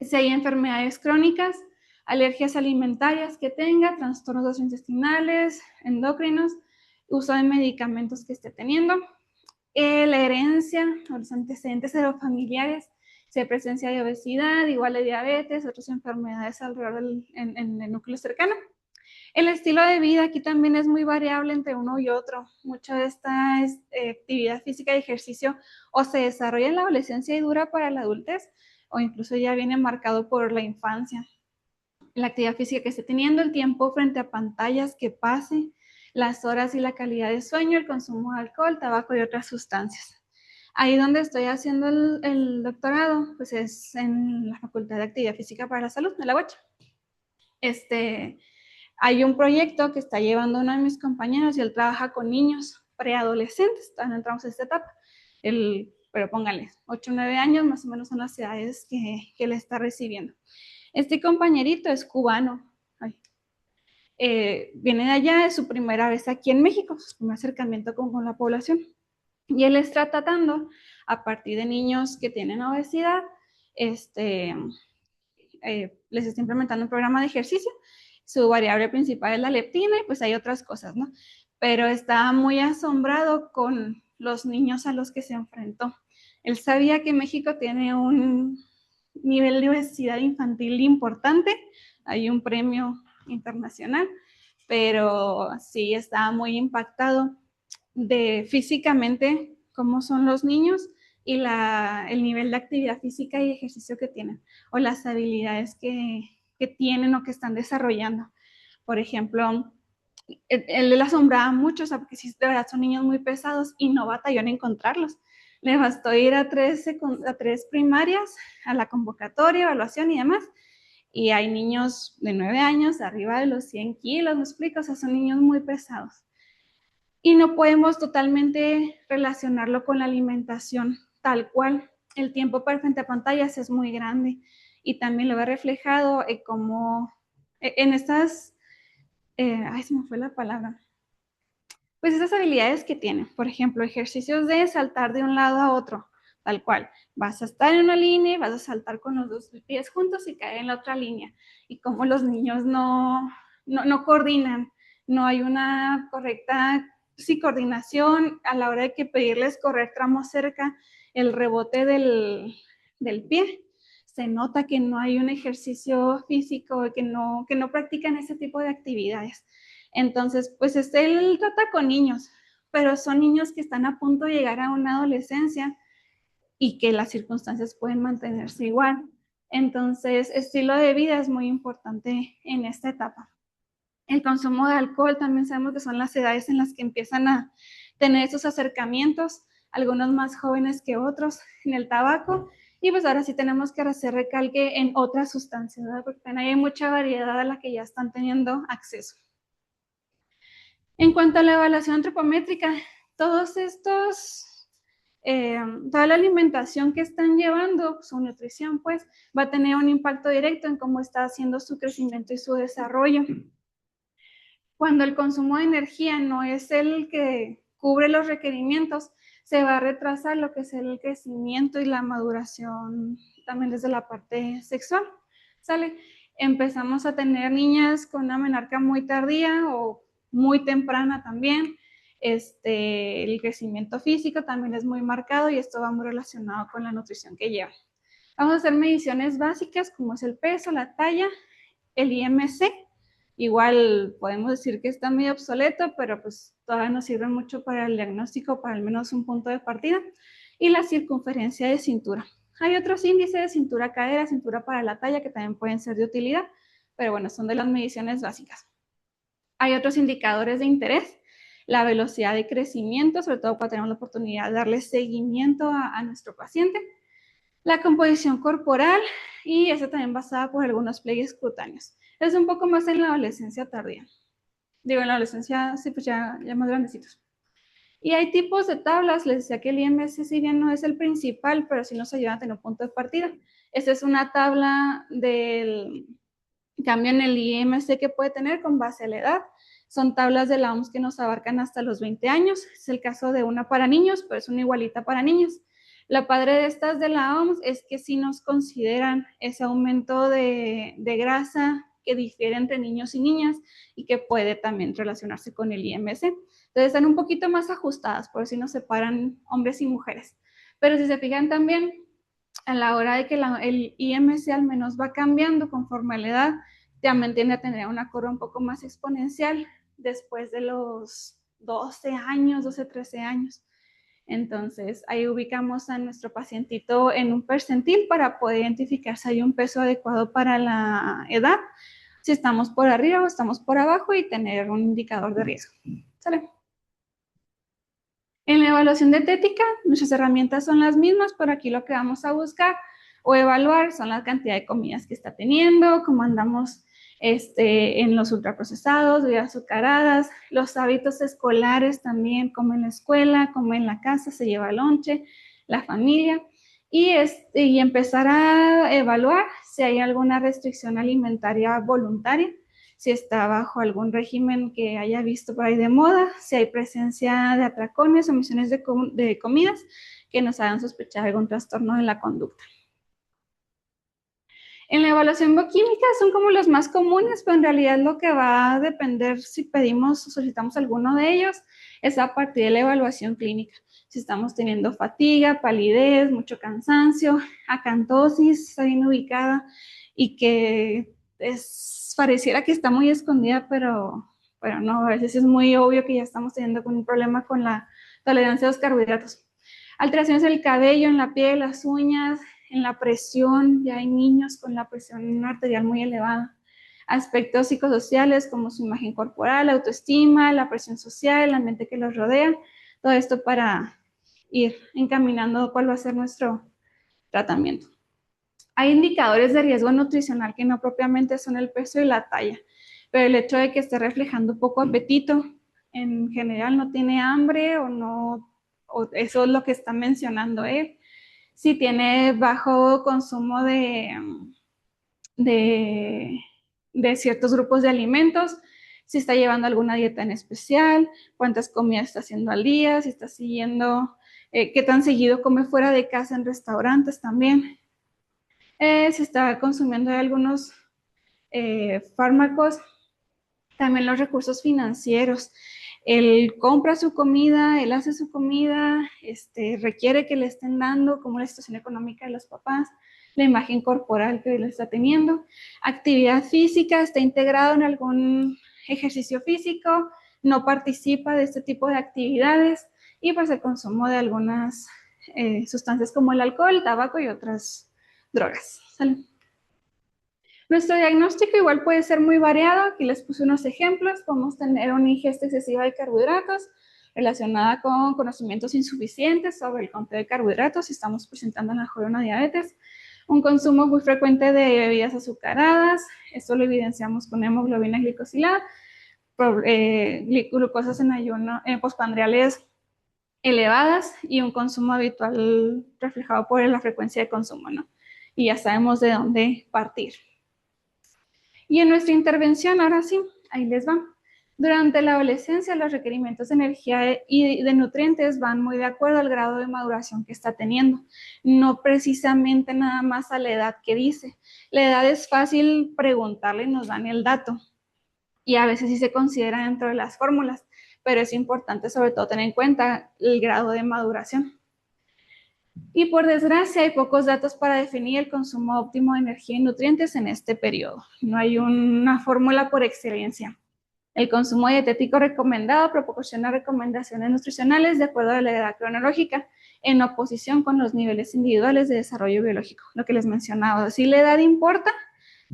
Si hay enfermedades crónicas, alergias alimentarias que tenga, trastornos gastrointestinales, endocrinos, uso de medicamentos que esté teniendo, la herencia o los antecedentes serofamiliares, si hay presencia de obesidad, igual de diabetes, otras enfermedades alrededor en el núcleo cercano. El estilo de vida aquí también es muy variable entre uno y otro. Mucha de esta actividad física y ejercicio o se desarrolla en la adolescencia y dura para la adultez, o incluso ya viene marcado por la infancia. La actividad física que esté teniendo, el tiempo frente a pantallas que pase, las horas y la calidad de sueño, el consumo de alcohol, tabaco y otras sustancias. Ahí donde estoy haciendo el doctorado, pues es en la Facultad de Actividad Física para la Salud, de la UACH. Hay un proyecto que está llevando uno de mis compañeros y él trabaja con niños preadolescentes, todavía no entramos en esta etapa, pero pónganle 8 o 9 años más o menos son las edades que él está recibiendo. Este compañerito es cubano, viene de allá, es su primera vez aquí en México, su primer acercamiento con la población. Y él está tratando a partir de niños que tienen obesidad, les está implementando un programa de ejercicio. Su variable principal es la leptina y pues hay otras cosas, ¿no? Pero está muy asombrado con los niños a los que se enfrentó. Él sabía que México tiene un nivel de obesidad infantil importante, hay un premio internacional, pero sí está muy impactado de físicamente cómo son los niños y el nivel de actividad física y ejercicio que tienen, o las habilidades que tienen o que están desarrollando. Por ejemplo, él le asombraba mucho, o sea, porque sí, de verdad son niños muy pesados y no batalló en encontrarlos. Le bastó ir a 3 primarias, a la convocatoria, evaluación y demás, y hay niños de 9 años, arriba de los 100 kilos, ¿me explico? O sea, son niños muy pesados. Y no podemos totalmente relacionarlo con la alimentación tal cual. El tiempo frente a pantallas es muy grande y también lo ve reflejado como en estas, se me fue la palabra, pues esas habilidades que tienen. Por ejemplo, ejercicios de saltar de un lado a otro, tal cual. Vas a estar en una línea y vas a saltar con los 2 pies juntos y caer en la otra línea. Y como los niños no coordinan, no hay una correcta coordinación a la hora de que pedirles correr tramos cerca, el rebote del pie. Se nota que no hay un ejercicio físico, que no practican ese tipo de actividades. Entonces, pues él trata con niños, pero son niños que están a punto de llegar a una adolescencia y que las circunstancias pueden mantenerse igual. Entonces, estilo de vida es muy importante en esta etapa. El consumo de alcohol también sabemos que son las edades en las que empiezan a tener esos acercamientos, algunos más jóvenes que otros en el tabaco, y pues ahora sí tenemos que hacer recalque en otras sustancias, ¿verdad? Porque también hay mucha variedad a la que ya están teniendo acceso. En cuanto a la evaluación antropométrica, todos estos, toda la alimentación que están llevando, su nutrición, pues, va a tener un impacto directo en cómo está haciendo su crecimiento y su desarrollo. Cuando el consumo de energía no es el que cubre los requerimientos, se va a retrasar lo que es el crecimiento y la maduración también desde la parte sexual, ¿sale? empezamos a tener niñas con una menarca muy tardía o muy temprana también. El crecimiento físico también es muy marcado y esto va muy relacionado con la nutrición que llevan. Vamos a hacer mediciones básicas como es el peso, la talla, el IMC. Igual podemos decir que está medio obsoleto, pero pues todavía nos sirve mucho para el diagnóstico, para al menos un punto de partida. Y la circunferencia de cintura. Hay otros índices de cintura-cadera, cintura para la talla, que también pueden ser de utilidad, pero bueno, son de las mediciones básicas. Hay otros indicadores de interés, la velocidad de crecimiento, sobre todo cuando tenemos la oportunidad de darle seguimiento a nuestro paciente, la composición corporal y eso también basada por algunos pliegues cutáneos. Es un poco más en la adolescencia tardía. Digo, en la adolescencia, sí, pues ya más grandecitos. Y hay tipos de tablas, les decía que el IMC si bien no es el principal, pero sí nos ayuda a tener un punto de partida. Esta es una tabla del cambio en el IMC que puede tener con base a la edad. Son tablas de la OMS que nos abarcan hasta los 20 años. Es el caso de una para niños, pero es una igualita para niños. Lo padre de estas de la OMS es que sí nos consideran ese aumento de grasa que difiere entre niños y niñas y que puede también relacionarse con el IMC. Entonces están un poquito más ajustadas, por si nos separan hombres y mujeres. Pero si se fijan también, a la hora de que el IMC al menos va cambiando conforme a la edad, también tiende a tener una curva un poco más exponencial después de los 12 años, 12, 13 años. Entonces, ahí ubicamos a nuestro pacientito en un percentil para poder identificar si hay un peso adecuado para la edad, si estamos por arriba o estamos por abajo y tener un indicador de riesgo. ¿Sale? En la evaluación dietética, nuestras herramientas son las mismas, pero aquí lo que vamos a buscar o evaluar son la cantidad de comidas que está teniendo, cómo andamos en los ultraprocesados, bebidas azucaradas, los hábitos escolares también, como en la escuela, como en la casa, se lleva lonche, la familia, y empezar a evaluar si hay alguna restricción alimentaria voluntaria, si está bajo algún régimen que haya visto por ahí de moda, si hay presencia de atracones, omisiones de comidas que nos hagan sospechar algún trastorno de la conducta. En la evaluación bioquímica son como los más comunes, pero en realidad lo que va a depender si pedimos o solicitamos alguno de ellos es a partir de la evaluación clínica. Si estamos teniendo fatiga, palidez, mucho cansancio, acantosis, está bien ubicada y que pareciera que está muy escondida, pero no, a veces es muy obvio que ya estamos teniendo un problema con la tolerancia a los carbohidratos. Alteraciones del cabello, en la piel, las uñas, en la presión, ya hay niños con la presión arterial muy elevada. Aspectos psicosociales como su imagen corporal, la autoestima, la presión social, el ambiente que los rodea, todo esto para ir encaminando cuál va a ser nuestro tratamiento. Hay indicadores de riesgo nutricional que no propiamente son el peso y la talla, pero el hecho de que esté reflejando poco apetito, en general no tiene hambre o no, o eso es lo que está mencionando él. Si tiene bajo consumo de ciertos grupos de alimentos, si está llevando alguna dieta en especial, cuántas comidas está haciendo al día, si está siguiendo, qué tan seguido come fuera de casa en restaurantes también. Si está consumiendo algunos fármacos, también los recursos financieros. Él compra su comida, él hace su comida, requiere que le estén dando, como la situación económica de los papás, la imagen corporal que él está teniendo, actividad física, está integrado en algún ejercicio físico, no participa de este tipo de actividades y pues el consumo de algunas sustancias como el alcohol, el tabaco y otras drogas. ¿Sale? Nuestro diagnóstico igual puede ser muy variado. Aquí les puse unos ejemplos. Podemos tener una ingesta excesiva de carbohidratos relacionada con conocimientos insuficientes sobre el conteo de carbohidratos si estamos presentando a lo mejor una diabetes. Un consumo muy frecuente de bebidas azucaradas. Esto lo evidenciamos con hemoglobina glicosilada, glucosas en ayuno, postprandiales elevadas y un consumo habitual reflejado por la frecuencia de consumo, ¿no? Y ya sabemos de dónde partir. Y en nuestra intervención, ahora sí, ahí les va. Durante la adolescencia, los requerimientos de energía y de nutrientes van muy de acuerdo al grado de maduración que está teniendo, no precisamente nada más a la edad que dice. La edad es fácil preguntarle y nos dan el dato, y a veces sí se considera dentro de las fórmulas, pero es importante sobre todo tener en cuenta el grado de maduración. Y por desgracia hay pocos datos para definir el consumo óptimo de energía y nutrientes en este periodo. No hay una fórmula por excelencia. El consumo dietético recomendado proporciona recomendaciones nutricionales de acuerdo a la edad cronológica, en oposición con los niveles individuales de desarrollo biológico, lo que les mencionaba. Sí, la edad importa,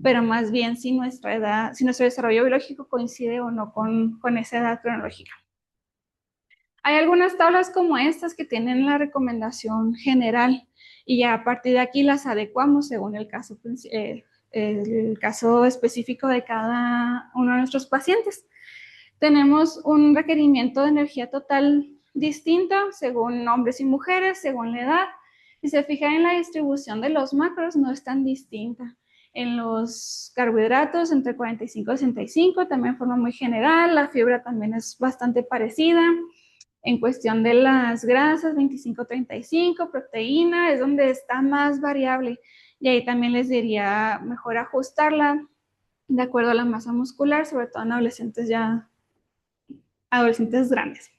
pero más bien si nuestra edad, si nuestro desarrollo biológico coincide o no con esa edad cronológica. Hay algunas tablas como estas que tienen la recomendación general y ya a partir de aquí las adecuamos según el caso específico de cada uno de nuestros pacientes. Tenemos un requerimiento de energía total distinto según hombres y mujeres, según la edad. Si se fijan en la distribución de los macros, no es tan distinta. En los carbohidratos, entre 45 y 65, también de forma muy general. La fibra también es bastante parecida. En cuestión de las grasas, 25-35, proteína, es donde está más variable. Y ahí también les diría mejor ajustarla de acuerdo a la masa muscular, sobre todo en adolescentes grandes.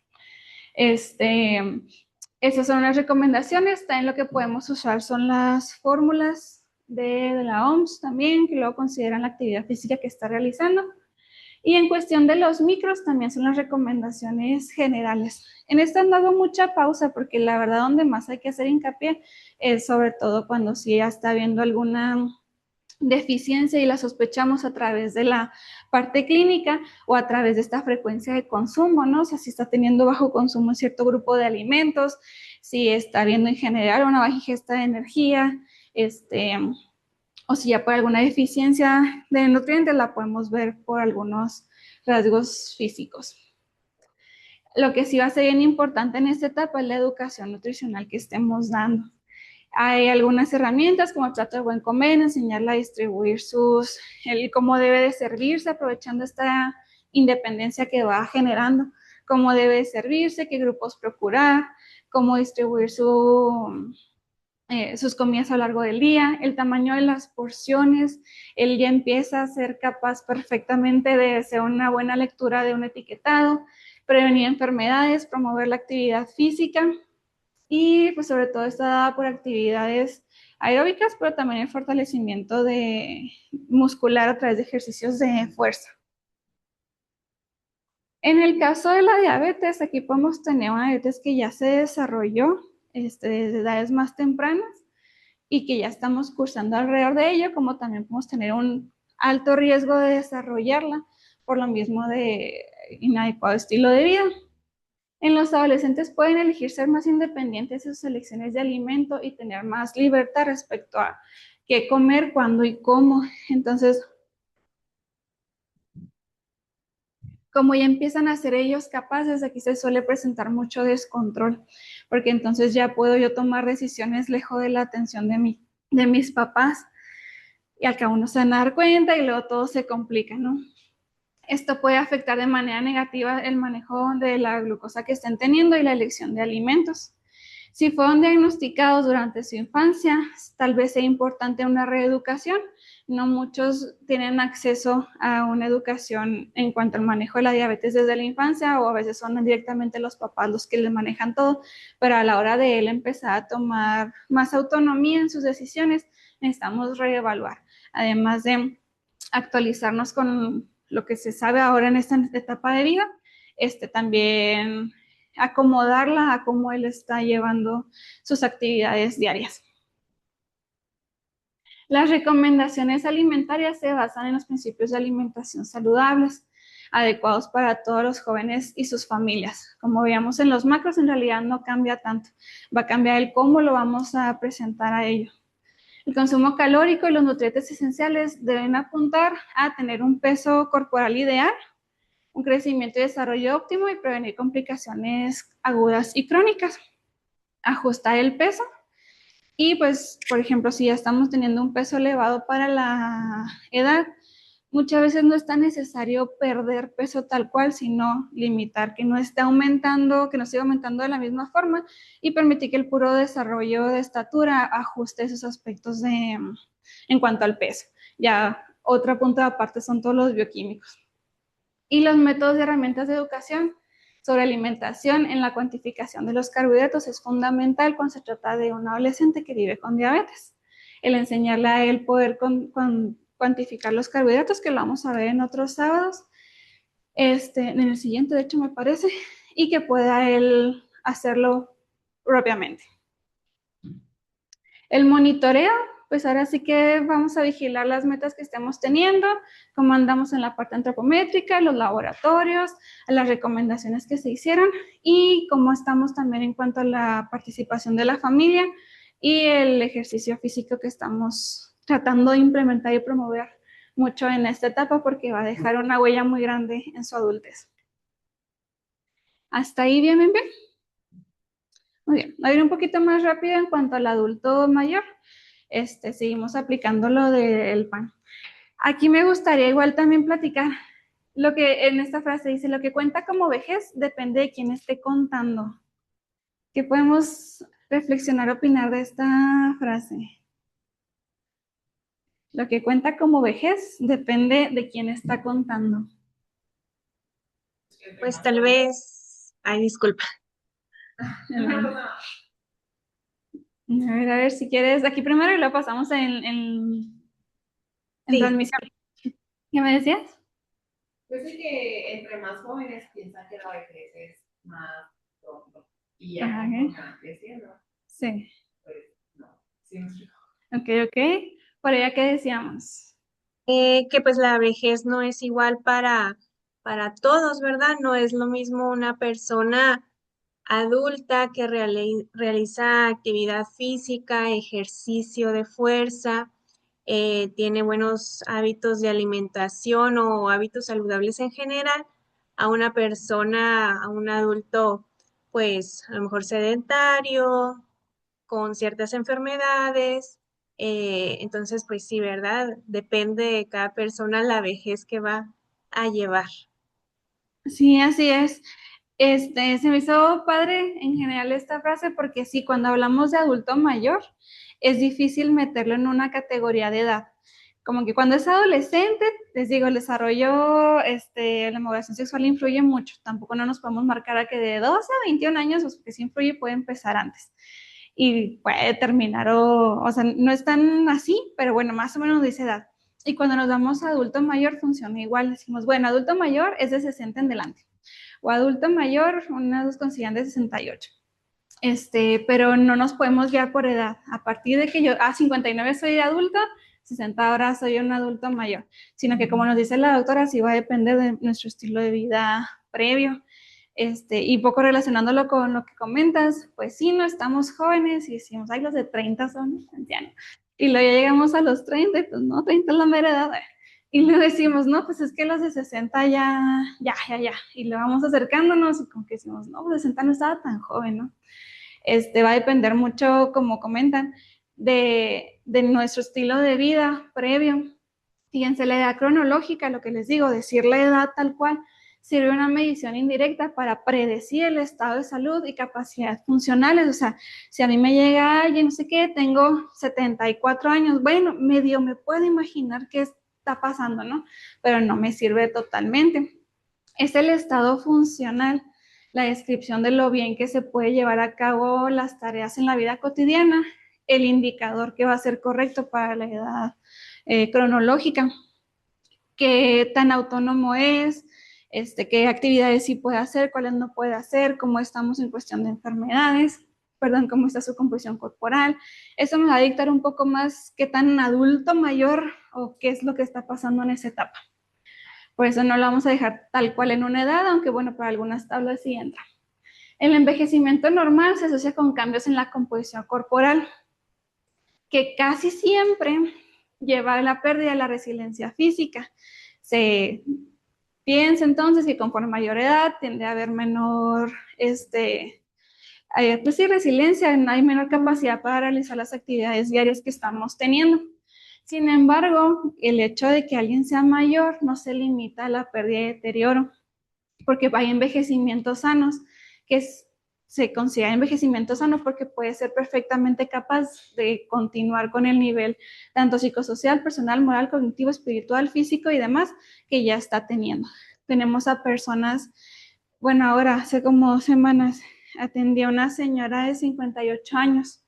Esas son las recomendaciones. También lo que podemos usar son las fórmulas de la OMS también, que luego consideran la actividad física que está realizando. Y en cuestión de los micros, también son las recomendaciones generales. En esta han dado mucha pausa porque la verdad donde más hay que hacer hincapié es sobre todo cuando sí ya está habiendo alguna deficiencia y la sospechamos a través de la parte clínica o a través de esta frecuencia de consumo, ¿no? O sea, si está teniendo bajo consumo en cierto grupo de alimentos, si está habiendo en general una baja ingesta de energía, o si ya por alguna deficiencia de nutrientes la podemos ver por algunos rasgos físicos. Lo que sí va a ser bien importante en esta etapa es la educación nutricional que estemos dando. Hay algunas herramientas como el plato de buen comer, enseñarla a distribuir cómo debe de servirse, aprovechando esta independencia que va generando, cómo debe de servirse, qué grupos procurar, cómo distribuir sus comidas a lo largo del día, el tamaño de las porciones. Él ya empieza a ser capaz perfectamente de hacer una buena lectura de un etiquetado, prevenir enfermedades, promover la actividad física y pues sobre todo está dada por actividades aeróbicas, pero también el fortalecimiento muscular a través de ejercicios de fuerza. En el caso de la diabetes, aquí podemos tener una diabetes que ya se desarrolló desde edades más tempranas y que ya estamos cursando alrededor de ello, como también podemos tener un alto riesgo de desarrollarla por lo mismo de inadecuado estilo de vida. En los adolescentes pueden elegir ser más independientes en sus elecciones de alimento y tener más libertad respecto a qué comer, cuándo y cómo. Entonces, como ya empiezan a ser ellos capaces, aquí se suele presentar mucho descontrol, porque entonces ya puedo yo tomar decisiones lejos de la atención de mis papás y al cabo no se van a dar cuenta y luego todo se complica, ¿no? Esto puede afectar de manera negativa el manejo de la glucosa que estén teniendo y la elección de alimentos. Si fueron diagnosticados durante su infancia, tal vez sea importante una reeducación. No muchos tienen acceso a una educación en cuanto al manejo de la diabetes desde la infancia, o a veces son directamente los papás los que les manejan todo, pero a la hora de él empezar a tomar más autonomía en sus decisiones, necesitamos reevaluar, además de actualizarnos con lo que se sabe ahora en esta etapa de vida, también acomodarla a cómo él está llevando sus actividades diarias. Las recomendaciones alimentarias se basan en los principios de alimentación saludables, adecuados para todos los jóvenes y sus familias. Como veíamos en los macros, en realidad no cambia tanto, va a cambiar el cómo lo vamos a presentar a ello. El consumo calórico y los nutrientes esenciales deben apuntar a tener un peso corporal ideal, un crecimiento y desarrollo óptimo y prevenir complicaciones agudas y crónicas. Ajustar el peso y pues, por ejemplo, si ya estamos teniendo un peso elevado para la edad, muchas veces no es tan necesario perder peso tal cual, sino limitar, que no esté aumentando, que no siga aumentando de la misma forma y permitir que el puro desarrollo de estatura ajuste esos aspectos en cuanto al peso. Ya otro punto de aparte son todos los bioquímicos. Y los métodos y herramientas de educación sobre alimentación en la cuantificación de los carbohidratos es fundamental cuando se trata de un adolescente que vive con diabetes. El enseñarle a él poder cuantificar los carbohidratos, que lo vamos a ver en otros sábados, en el siguiente de hecho me parece, y que pueda él hacerlo propiamente. El monitoreo, pues ahora sí que vamos a vigilar las metas que estemos teniendo, cómo andamos en la parte antropométrica, los laboratorios, las recomendaciones que se hicieron y cómo estamos también en cuanto a la participación de la familia y el ejercicio físico que estamos tratando de implementar y promover mucho en esta etapa porque va a dejar una huella muy grande en su adultez. ¿Hasta ahí bien? Muy bien, voy a ir un poquito más rápido en cuanto al adulto mayor. Seguimos aplicando lo del PAN. Aquí me gustaría igual también platicar lo que en esta frase dice, lo que cuenta como vejez depende de quién esté contando. ¿Qué podemos reflexionar, opinar de esta frase? Lo que cuenta como vejez depende de quién está contando. Pues tal vez, ay, disculpa. A ver si quieres, aquí primero y lo pasamos en Sí. transmisión. ¿Qué me decías? Pues sí que entre más jóvenes piensan que la vejez es más pronto. Y ya Ajá, como ok. van creciendo, Sí. pues no. Sí, me explico. Ok. Por allá, ¿qué decíamos? Que pues la vejez no es igual para todos, ¿verdad? No es lo mismo una persona adulta que realiza actividad física, ejercicio de fuerza, tiene buenos hábitos de alimentación o hábitos saludables en general, a una persona, a un adulto, pues a lo mejor sedentario, con ciertas enfermedades. Entonces, pues sí, ¿verdad? Depende de cada persona la vejez que va a llevar. Sí, así es. Se me hizo padre en general esta frase porque sí, cuando hablamos de adulto mayor, es difícil meterlo en una categoría de edad. Como que cuando es adolescente, les digo, el desarrollo, la moderación sexual influye mucho. Tampoco no nos podemos marcar a que de 12 a 21 años, pues, que sí influye, puede empezar antes. Y puede terminar, o sea, no es tan así, pero bueno, más o menos dice edad. Y cuando nos damos a adulto mayor, funciona igual. Decimos, bueno, adulto mayor es de 60 en delante. O adulto mayor, unos consideran de 68. Pero no nos podemos guiar por edad. A partir de que yo, 59 soy adulta, 60 ahora soy un adulto mayor. Sino que como nos dice la doctora, sí va a depender de nuestro estilo de vida previo. Y poco relacionándolo con lo que comentas, pues sí, no estamos jóvenes y decimos, ay, los de 30 son ancianos. Y luego ya llegamos a los 30, y pues no, 30 es la mera edad. Y luego decimos, no, pues es que los de 60 ya. Y luego vamos acercándonos y como que decimos, no, pues 60 no estaba tan joven, ¿no? Va a depender mucho, como comentan, de nuestro estilo de vida previo. Fíjense, la edad cronológica, lo que les digo, decir la edad tal cual, sirve una medición indirecta para predecir el estado de salud y capacidades funcionales. O sea, si a mí me llega alguien, no sé qué, tengo 74 años, bueno, medio me puedo imaginar qué está pasando, ¿no? Pero no me sirve totalmente. Es el estado funcional, la descripción de lo bien que se puede llevar a cabo las tareas en la vida cotidiana, el indicador que va a ser correcto para la edad cronológica, qué tan autónomo es, qué actividades sí puede hacer, cuáles no puede hacer, cómo estamos en cuestión de enfermedades, cómo está su composición corporal. Eso me va a dictar un poco más qué tan adulto mayor o qué es lo que está pasando en esa etapa. Por eso no lo vamos a dejar tal cual en una edad, aunque bueno, para algunas tablas sí entra. El envejecimiento normal se asocia con cambios en la composición corporal, que casi siempre lleva a la pérdida de la resiliencia física. Se piensa entonces que conforme mayor edad tiende a haber menor, pues sí, resiliencia, hay menor capacidad para realizar las actividades diarias que estamos teniendo. Sin embargo, el hecho de que alguien sea mayor no se limita a la pérdida y deterioro, porque hay envejecimientos sanos, se considera envejecimiento sano porque puede ser perfectamente capaz de continuar con el nivel tanto psicosocial, personal, moral, cognitivo, espiritual, físico y demás que ya está teniendo. Tenemos a personas, bueno, ahora hace como 2 semanas atendí a una señora de 58 años.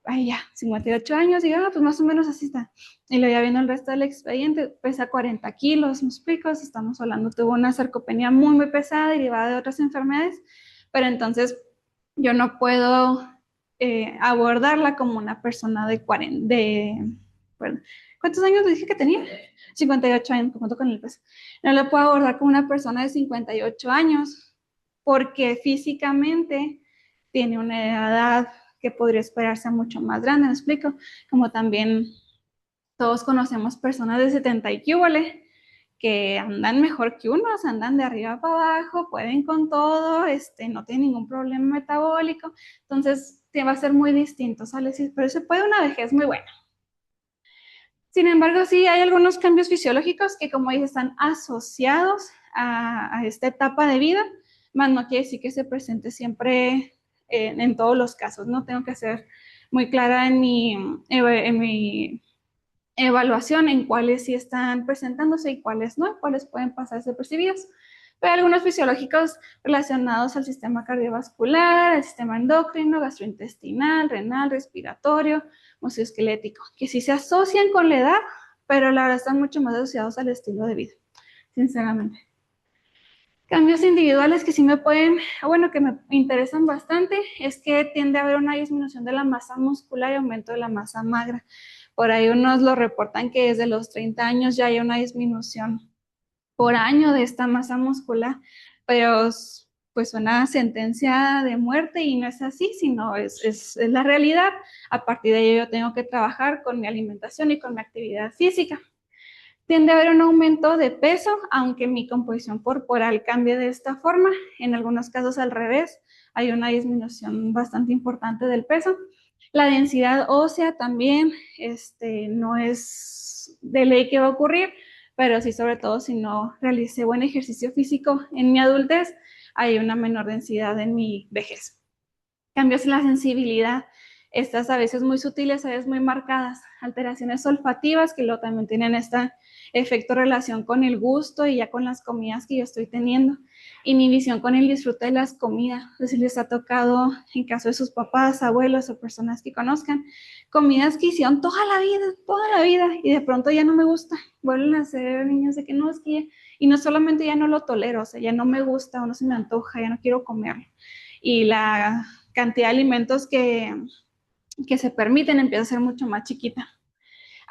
Ay, ya, 58 años, y pues más o menos así está. Y luego ya viendo el resto del expediente, pesa 40 kilos, ¿me explico? Estamos hablando, tuvo una sarcopenia muy, muy pesada derivada de otras enfermedades, pero entonces yo no puedo abordarla como una persona de 40, bueno, ¿cuántos años le dije que tenía? 58 años, junto con el peso. No la puedo abordar como una persona de 58 años, porque físicamente tiene una edad que podría esperarse mucho más grande, ¿me explico? Como también todos conocemos personas de 70 y que andan mejor que uno, andan de arriba para abajo, pueden con todo, no tienen ningún problema metabólico, entonces te va a ser muy distinto, ¿sale? Sí, pero se puede una vejez muy buena. Sin embargo, sí hay algunos cambios fisiológicos que, como dije, están asociados a esta etapa de vida, más no quiere decir que se presente siempre en todos los casos, ¿no? Tengo que ser muy clara en mi evaluación en cuáles sí están presentándose y cuáles no, cuáles pueden pasar desapercibidos. Pero hay algunos fisiológicos relacionados al sistema cardiovascular, al sistema endocrino, gastrointestinal, renal, respiratorio, musculoesquelético, que sí se asocian con la edad, pero la verdad están mucho más asociados al estilo de vida, sinceramente. Cambios individuales que sí me pueden, bueno, que me interesan bastante, es que tiende a haber una disminución de la masa muscular y aumento de la masa magra. Por ahí unos lo reportan que desde los 30 años ya hay una disminución por año de esta masa muscular, pero pues una sentencia de muerte y no es así, sino es la realidad. A partir de ello yo tengo que trabajar con mi alimentación y con mi actividad física. Tiende a haber un aumento de peso, aunque mi composición corporal cambie de esta forma. En algunos casos al revés, hay una disminución bastante importante del peso. La densidad ósea también no es de ley que va a ocurrir, pero sí, sobre todo si no realicé buen ejercicio físico en mi adultez, hay una menor densidad en mi vejez. Cambios en la sensibilidad, estas a veces muy sutiles, a veces muy marcadas, alteraciones olfativas que luego también tienen este efecto relación con el gusto y ya con las comidas que yo estoy teniendo, inhibición con el disfrute de las comidas, es decir, les ha tocado en caso de sus papás, abuelos o personas que conozcan, comidas que hicieron toda la vida y de pronto ya no me gusta, vuelven a ser niños de que no, es que y no solamente ya no lo tolero, o sea, ya no me gusta o no se me antoja, ya no quiero comerlo. Y la cantidad de alimentos que se permiten empieza a ser mucho más chiquita.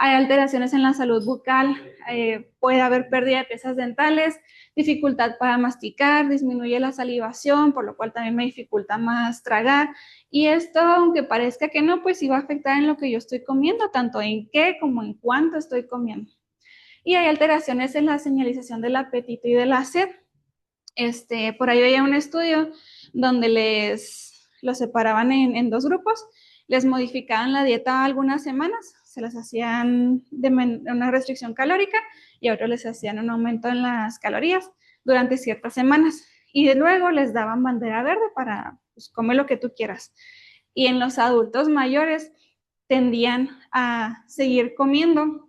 Hay alteraciones en la salud bucal, puede haber pérdida de piezas dentales, dificultad para masticar, disminuye la salivación, por lo cual también me dificulta más tragar. Y esto, aunque parezca que no, pues sí va a afectar en lo que yo estoy comiendo, tanto en qué como en cuánto estoy comiendo. Y hay alteraciones en la señalización del apetito y de la sed. Por ahí había un estudio donde los separaban en 2 grupos, les modificaban la dieta algunas semanas, se las hacían de una restricción calórica y a otros les hacían un aumento en las calorías durante ciertas semanas y luego les daban bandera verde para pues, comer lo que tú quieras. Y en los adultos mayores tendían a seguir comiendo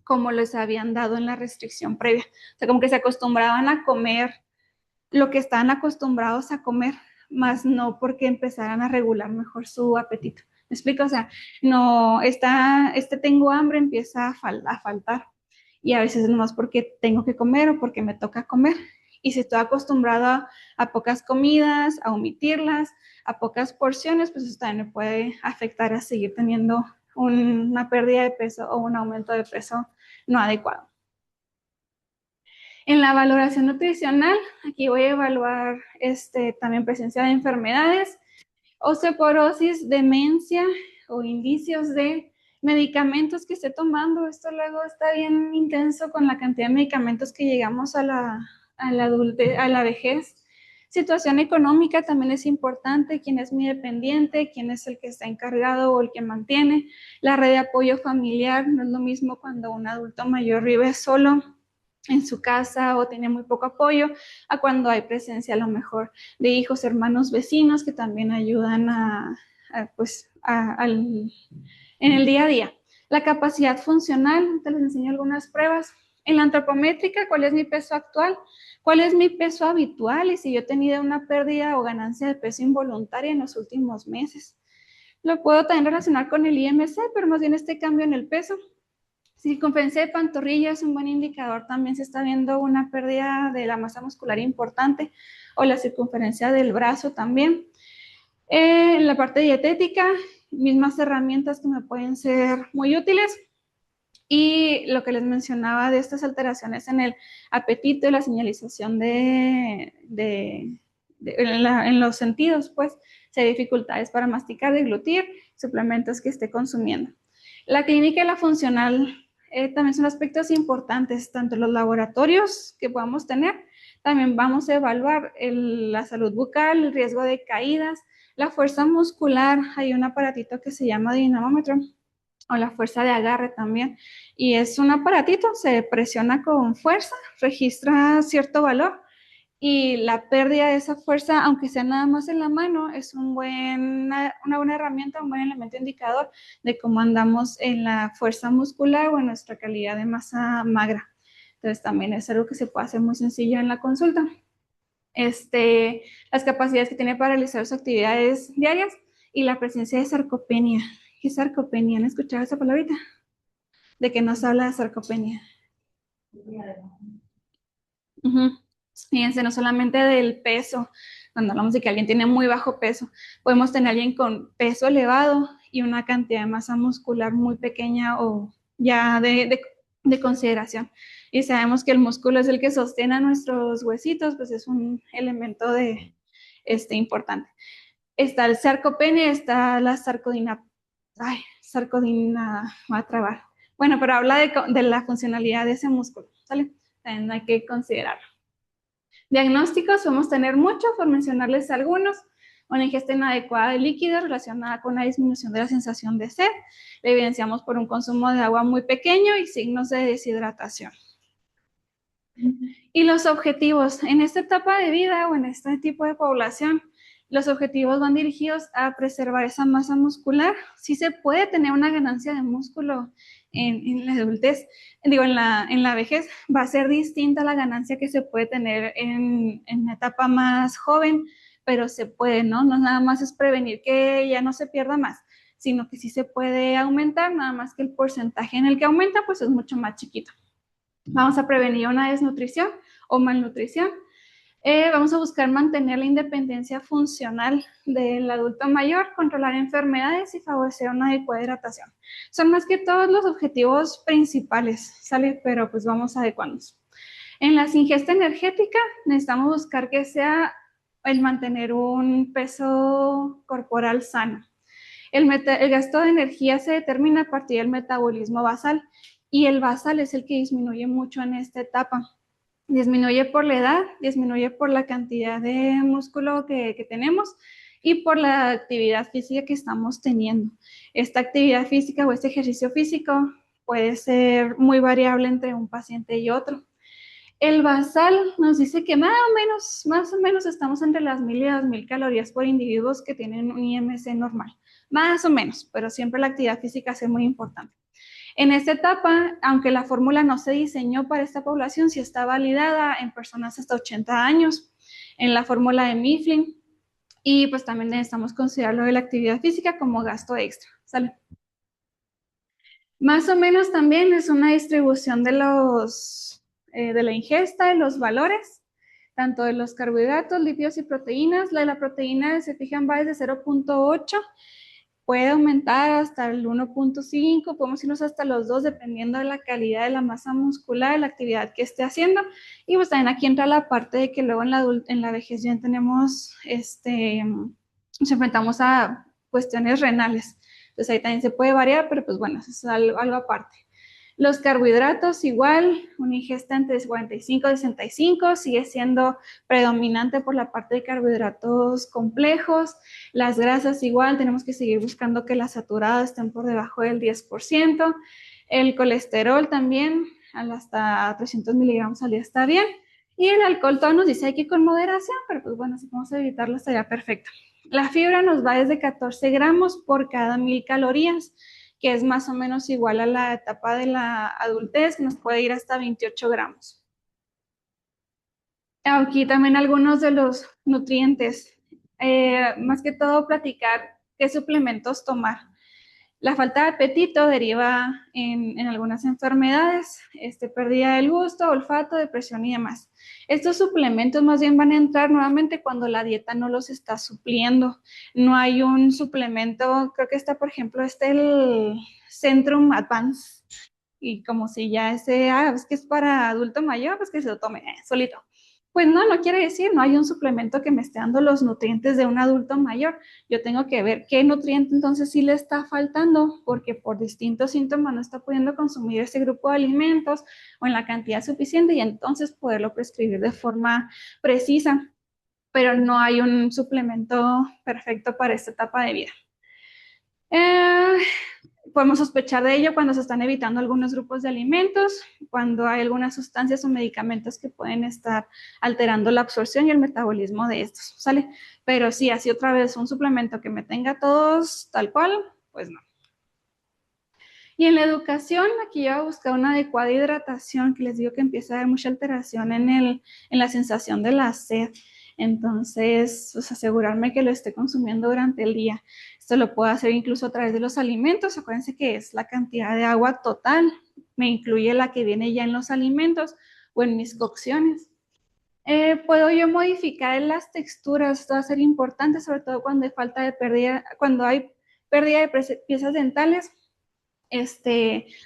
como les habían dado en la restricción previa. O sea, como que se acostumbraban a comer lo que estaban acostumbrados a comer, más no porque empezaran a regular mejor su apetito. ¿Me explico? O sea, no, tengo hambre empieza a faltar y a veces no es porque tengo que comer o porque me toca comer. Y si estoy acostumbrado a pocas comidas, a omitirlas, a pocas porciones, pues eso también me puede afectar a seguir teniendo una pérdida de peso o un aumento de peso no adecuado. En la valoración nutricional, aquí voy a evaluar también presencia de enfermedades, osteoporosis, demencia o indicios de medicamentos que esté tomando. Esto luego está bien intenso con la cantidad de medicamentos que llegamos a la vejez. Situación económica también es importante, quién es mi dependiente, quién es el que está encargado o el que mantiene. La red de apoyo familiar, no es lo mismo cuando un adulto mayor vive solo en su casa o tiene muy poco apoyo, a cuando hay presencia a lo mejor de hijos, hermanos, vecinos que también ayudan en el día a día. La capacidad funcional, te les enseño algunas pruebas. En la antropométrica, ¿cuál es mi peso actual? ¿Cuál es mi peso habitual? Y si yo he tenido una pérdida o ganancia de peso involuntaria en los últimos meses. Lo puedo también relacionar con el IMC, pero más bien este cambio en el peso. Circunferencia de pantorrilla es un buen indicador. También se está viendo una pérdida de la masa muscular importante, o la circunferencia del brazo también. En la parte dietética, mismas herramientas que me pueden ser muy útiles. Y lo que les mencionaba de estas alteraciones en el apetito y la señalización en los sentidos, pues, si hay dificultades para masticar, deglutir, suplementos que esté consumiendo. La clínica y la funcional también son aspectos importantes, tanto los laboratorios que podamos tener, también vamos a evaluar la salud bucal, el riesgo de caídas, la fuerza muscular. Hay un aparatito que se llama dinamómetro, o la fuerza de agarre también, y es un aparatito, se presiona con fuerza, registra cierto valor, y la pérdida de esa fuerza, aunque sea nada más en la mano, es una buena herramienta, un buen elemento indicador de cómo andamos en la fuerza muscular o en nuestra calidad de masa magra. Entonces también es algo que se puede hacer muy sencillo en la consulta. Las capacidades que tiene para realizar sus actividades diarias y la presencia de sarcopenia. ¿Qué es sarcopenia? ¿Han escuchado esa palabrita? ¿De qué nos habla de sarcopenia? Fíjense, no solamente del peso, cuando hablamos de que alguien tiene muy bajo peso, podemos tener a alguien con peso elevado y una cantidad de masa muscular muy pequeña o ya de consideración. Y sabemos que el músculo es el que sostiene a nuestros huesitos, pues es un elemento importante. Está el sarcopenia, está la sarcodina. Sarcodina, va a trabar. Bueno, pero habla de la funcionalidad de ese músculo, ¿sale? También hay que considerarlo. Diagnósticos, podemos tener muchos, por mencionarles algunos. Una ingesta inadecuada de líquidos relacionada con la disminución de la sensación de sed. La evidenciamos por un consumo de agua muy pequeño y signos de deshidratación. Y los objetivos. En esta etapa de vida o en este tipo de población, los objetivos van dirigidos a preservar esa masa muscular. Sí se puede tener una ganancia de músculo en la adultez, en la vejez, va a ser distinta a la ganancia que se puede tener en la etapa más joven, pero se puede, ¿no? No nada más es prevenir que ya no se pierda más, sino que sí se puede aumentar, nada más que el porcentaje en el que aumenta, pues es mucho más chiquito. Vamos a prevenir una desnutrición o malnutrición. Vamos a buscar mantener la independencia funcional del adulto mayor, controlar enfermedades y favorecer una adecuada hidratación. Son más que todos los objetivos principales, ¿sale? Pero pues vamos a adecuarnos. En la ingesta energética necesitamos buscar que sea el mantener un peso corporal sano. El gasto de energía se determina a partir del metabolismo basal, y el basal es el que disminuye mucho en esta etapa. Disminuye por la edad, disminuye por la cantidad de músculo que tenemos y por la actividad física que estamos teniendo. Esta actividad física o este ejercicio físico puede ser muy variable entre un paciente y otro. El basal nos dice que más o menos estamos entre las 1000 y 2000 calorías por individuos que tienen un IMC normal. Más o menos, pero siempre la actividad física es muy importante. En esta etapa, aunque la fórmula no se diseñó para esta población, sí está validada en personas hasta 80 años, en la fórmula de Mifflin, y pues también necesitamos considerarlo de la actividad física como gasto extra, ¿sale? Más o menos también es una distribución de la ingesta, de los valores, tanto de los carbohidratos, lípidos y proteínas. La de la proteína, se fijan, va desde 0.8, puede aumentar hasta el 1.5, podemos irnos hasta los 2 dependiendo de la calidad de la masa muscular, de la actividad que esté haciendo. Y pues también aquí entra la parte de que luego en la vejez ya tenemos, nos enfrentamos a cuestiones renales. Entonces ahí también se puede variar, pero pues bueno, eso es algo aparte. Los carbohidratos igual, una ingesta entre 45 y 65, sigue siendo predominante por la parte de carbohidratos complejos. Las grasas igual, tenemos que seguir buscando que las saturadas estén por debajo del 10%. El colesterol también, hasta 300 miligramos al día está bien. Y el alcohol, todo nos dice aquí con moderación, pero pues bueno, si podemos evitarlo estaría perfecto. La fibra nos va desde 14 gramos por cada 1000 calorías, que es más o menos igual a la etapa de la adultez, que nos puede ir hasta 28 gramos. Aquí también algunos de los nutrientes. Más que todo platicar qué suplementos tomar. La falta de apetito deriva en algunas enfermedades, pérdida del gusto, olfato, depresión y demás. Estos suplementos más bien van a entrar nuevamente cuando la dieta no los está supliendo. No hay un suplemento, creo que está, por ejemplo, el Centrum Advance, y como si ya es que es para adulto mayor, pues que se lo tome solito. Pues no quiere decir, no hay un suplemento que me esté dando los nutrientes de un adulto mayor. Yo tengo que ver qué nutriente entonces sí le está faltando, porque por distintos síntomas no está pudiendo consumir ese grupo de alimentos o en la cantidad suficiente, y entonces poderlo prescribir de forma precisa. Pero no hay un suplemento perfecto para esta etapa de vida. Podemos sospechar de ello cuando se están evitando algunos grupos de alimentos, cuando hay algunas sustancias o medicamentos que pueden estar alterando la absorción y el metabolismo de estos, ¿sale? Pero sí, así otra vez un suplemento que me tenga todos tal cual, pues no. Y en la educación, aquí yo voy a buscar una adecuada hidratación, que les digo que empieza a haber mucha alteración en la sensación de la sed. Entonces, pues asegurarme que lo esté consumiendo durante el día. Esto lo puedo hacer incluso a través de los alimentos. Acuérdense que es la cantidad de agua total. Me incluye la que viene ya en los alimentos o en mis cocciones. Puedo yo modificar las texturas. Esto va a ser importante, sobre todo cuando hay pérdida de piezas dentales.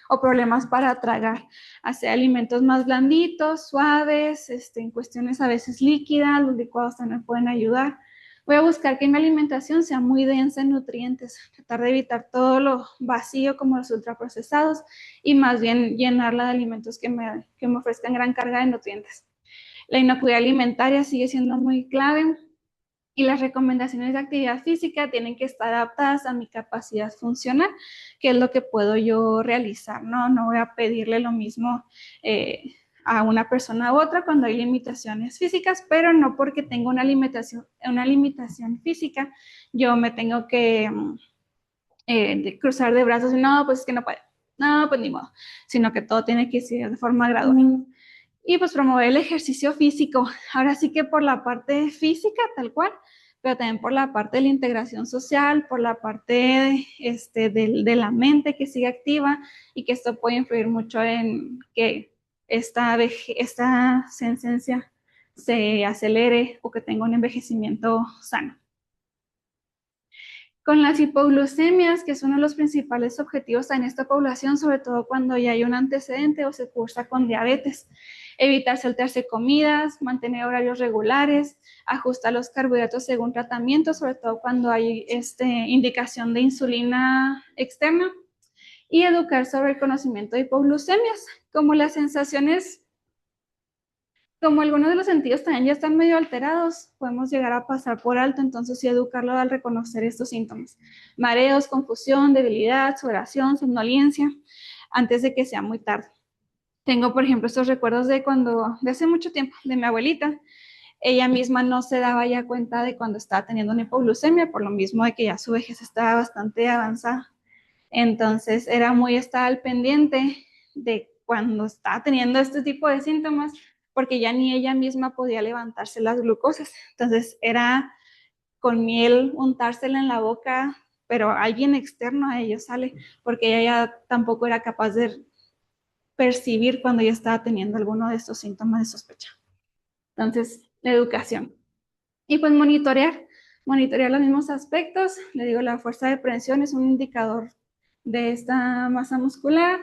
O problemas para tragar, hacer alimentos más blanditos, suaves, en cuestiones a veces líquidas, los licuados también pueden ayudar. Voy a buscar que mi alimentación sea muy densa en nutrientes, tratar de evitar todo lo vacío como los ultraprocesados y más bien llenarla de alimentos que me ofrezcan gran carga de nutrientes. La inocuidad alimentaria sigue siendo muy clave. Y las recomendaciones de actividad física tienen que estar adaptadas a mi capacidad funcional, que es lo que puedo yo realizar, ¿no? No voy a pedirle lo mismo a una persona u otra cuando hay limitaciones físicas, pero no porque tengo una limitación física, yo me tengo que cruzar de brazos y no, pues es que no puedo, no, pues ni modo, sino que todo tiene que ser de forma gradual. Y pues promover el ejercicio físico, ahora sí que por la parte física tal cual, pero también por la parte de la integración social, por la parte de la mente que sigue activa y que esto puede influir mucho en que esta sensencia se acelere o que tenga un envejecimiento sano. Con las hipoglucemias, que es uno de los principales objetivos en esta población, sobre todo cuando ya hay un antecedente o se cursa con diabetes. Evitar saltearse comidas, mantener horarios regulares, ajustar los carbohidratos según tratamiento, sobre todo cuando hay indicación de insulina externa, y educar sobre el conocimiento de hipoglucemias, como las sensaciones. Como algunos de los sentidos también ya están medio alterados, podemos llegar a pasar por alto, entonces sí educarlo al reconocer estos síntomas. Mareos, confusión, debilidad, sudoración, somnolencia, antes de que sea muy tarde. Tengo, por ejemplo, estos recuerdos de hace mucho tiempo, de mi abuelita. Ella misma no se daba ya cuenta de cuando estaba teniendo una hipoglucemia, por lo mismo de que ya su vejez estaba bastante avanzada. Entonces era muy estar al pendiente de cuando estaba teniendo este tipo de síntomas, porque ya ni ella misma podía levantarse las glucosas. Entonces era con miel untársela en la boca, pero alguien externo a ellos sale, porque ella ya tampoco era capaz de percibir cuando ya estaba teniendo alguno de estos síntomas de sospecha. Entonces, la educación. Y pues monitorear los mismos aspectos. Le digo, la fuerza de presión es un indicador de esta masa muscular,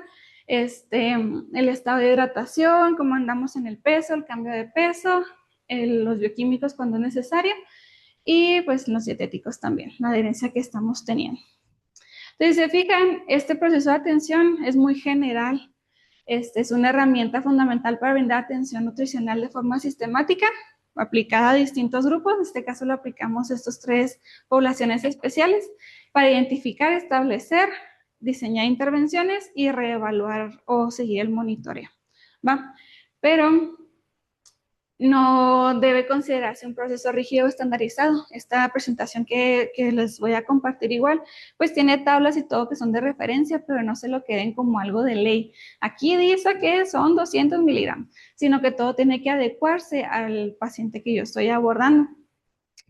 el estado de hidratación, cómo andamos en el peso, el cambio de peso, los bioquímicos cuando es necesario, y pues los dietéticos también, la adherencia que estamos teniendo. Entonces, se fijan, este proceso de atención es muy general. Es una herramienta fundamental para brindar atención nutricional de forma sistemática, aplicada a distintos grupos. En este caso lo aplicamos a estos 3 poblaciones especiales para identificar, establecer, diseñar intervenciones y reevaluar o seguir el monitoreo. ¿Va? Pero no debe considerarse un proceso rígido o estandarizado. Esta presentación que les voy a compartir igual, pues tiene tablas y todo que son de referencia, pero no se lo queden como algo de ley. Aquí dice que son 200 miligramos, sino que todo tiene que adecuarse al paciente que yo estoy abordando.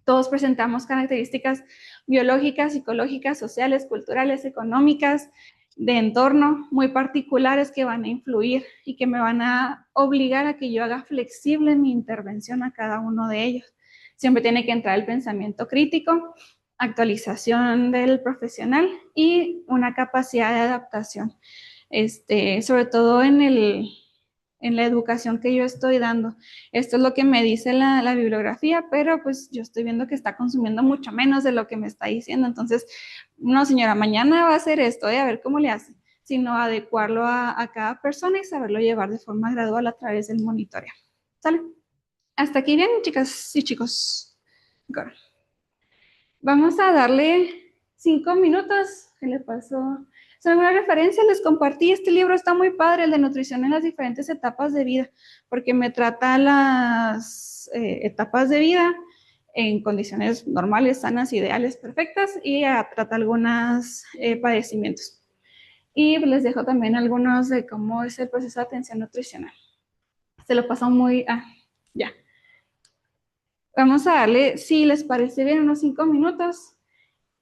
Todos presentamos características biológicas, psicológicas, sociales, culturales, económicas, de entorno muy particulares que van a influir y que me van a obligar a que yo haga flexible mi intervención a cada uno de ellos. Siempre tiene que entrar el pensamiento crítico, actualización del profesional y una capacidad de adaptación, sobre todo en la educación que yo estoy dando. Esto es lo que me dice la bibliografía, pero pues yo estoy viendo que está consumiendo mucho menos de lo que me está diciendo. Entonces, no señora, mañana va a hacer esto, a ver cómo le hace, sino adecuarlo a cada persona y saberlo llevar de forma gradual a través del monitoreo. ¿Sale? Hasta aquí bien, chicas y chicos. Good. Vamos a darle 5 minutos. ¿Qué le pasó? ¿Son alguna referencia? Les compartí, este libro está muy padre, el de nutrición en las diferentes etapas de vida, porque me trata las etapas de vida en condiciones normales, sanas, ideales, perfectas, y trata algunos padecimientos. Y les dejo también algunos de cómo es el proceso de atención nutricional. Se lo pasó muy... ya. Vamos a darle, si les parece bien, unos 5 minutos.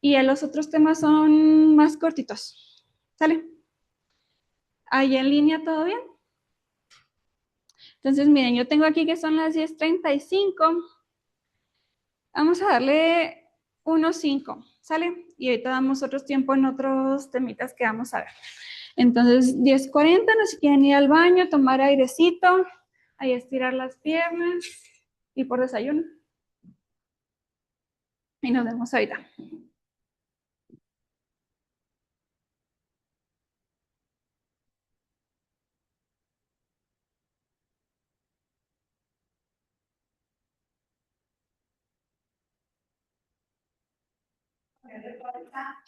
Y los otros temas son más cortitos. ¿Sale? ¿Ahí en línea todo bien? Entonces, miren, yo tengo aquí que son las 10:35. Vamos a darle unos 5, ¿sale? Y ahorita damos otro tiempo en otros temitas que vamos a ver. Entonces, 10:40, no se quieren ir al baño, tomar airecito, ahí estirar las piernas y por desayuno. Y nos vemos ahorita.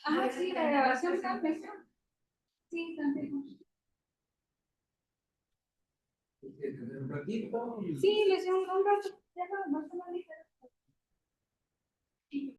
Ajá, sí, la grabación está empezó. Sí, también. Sí, les dio un rato. Ya no, no se me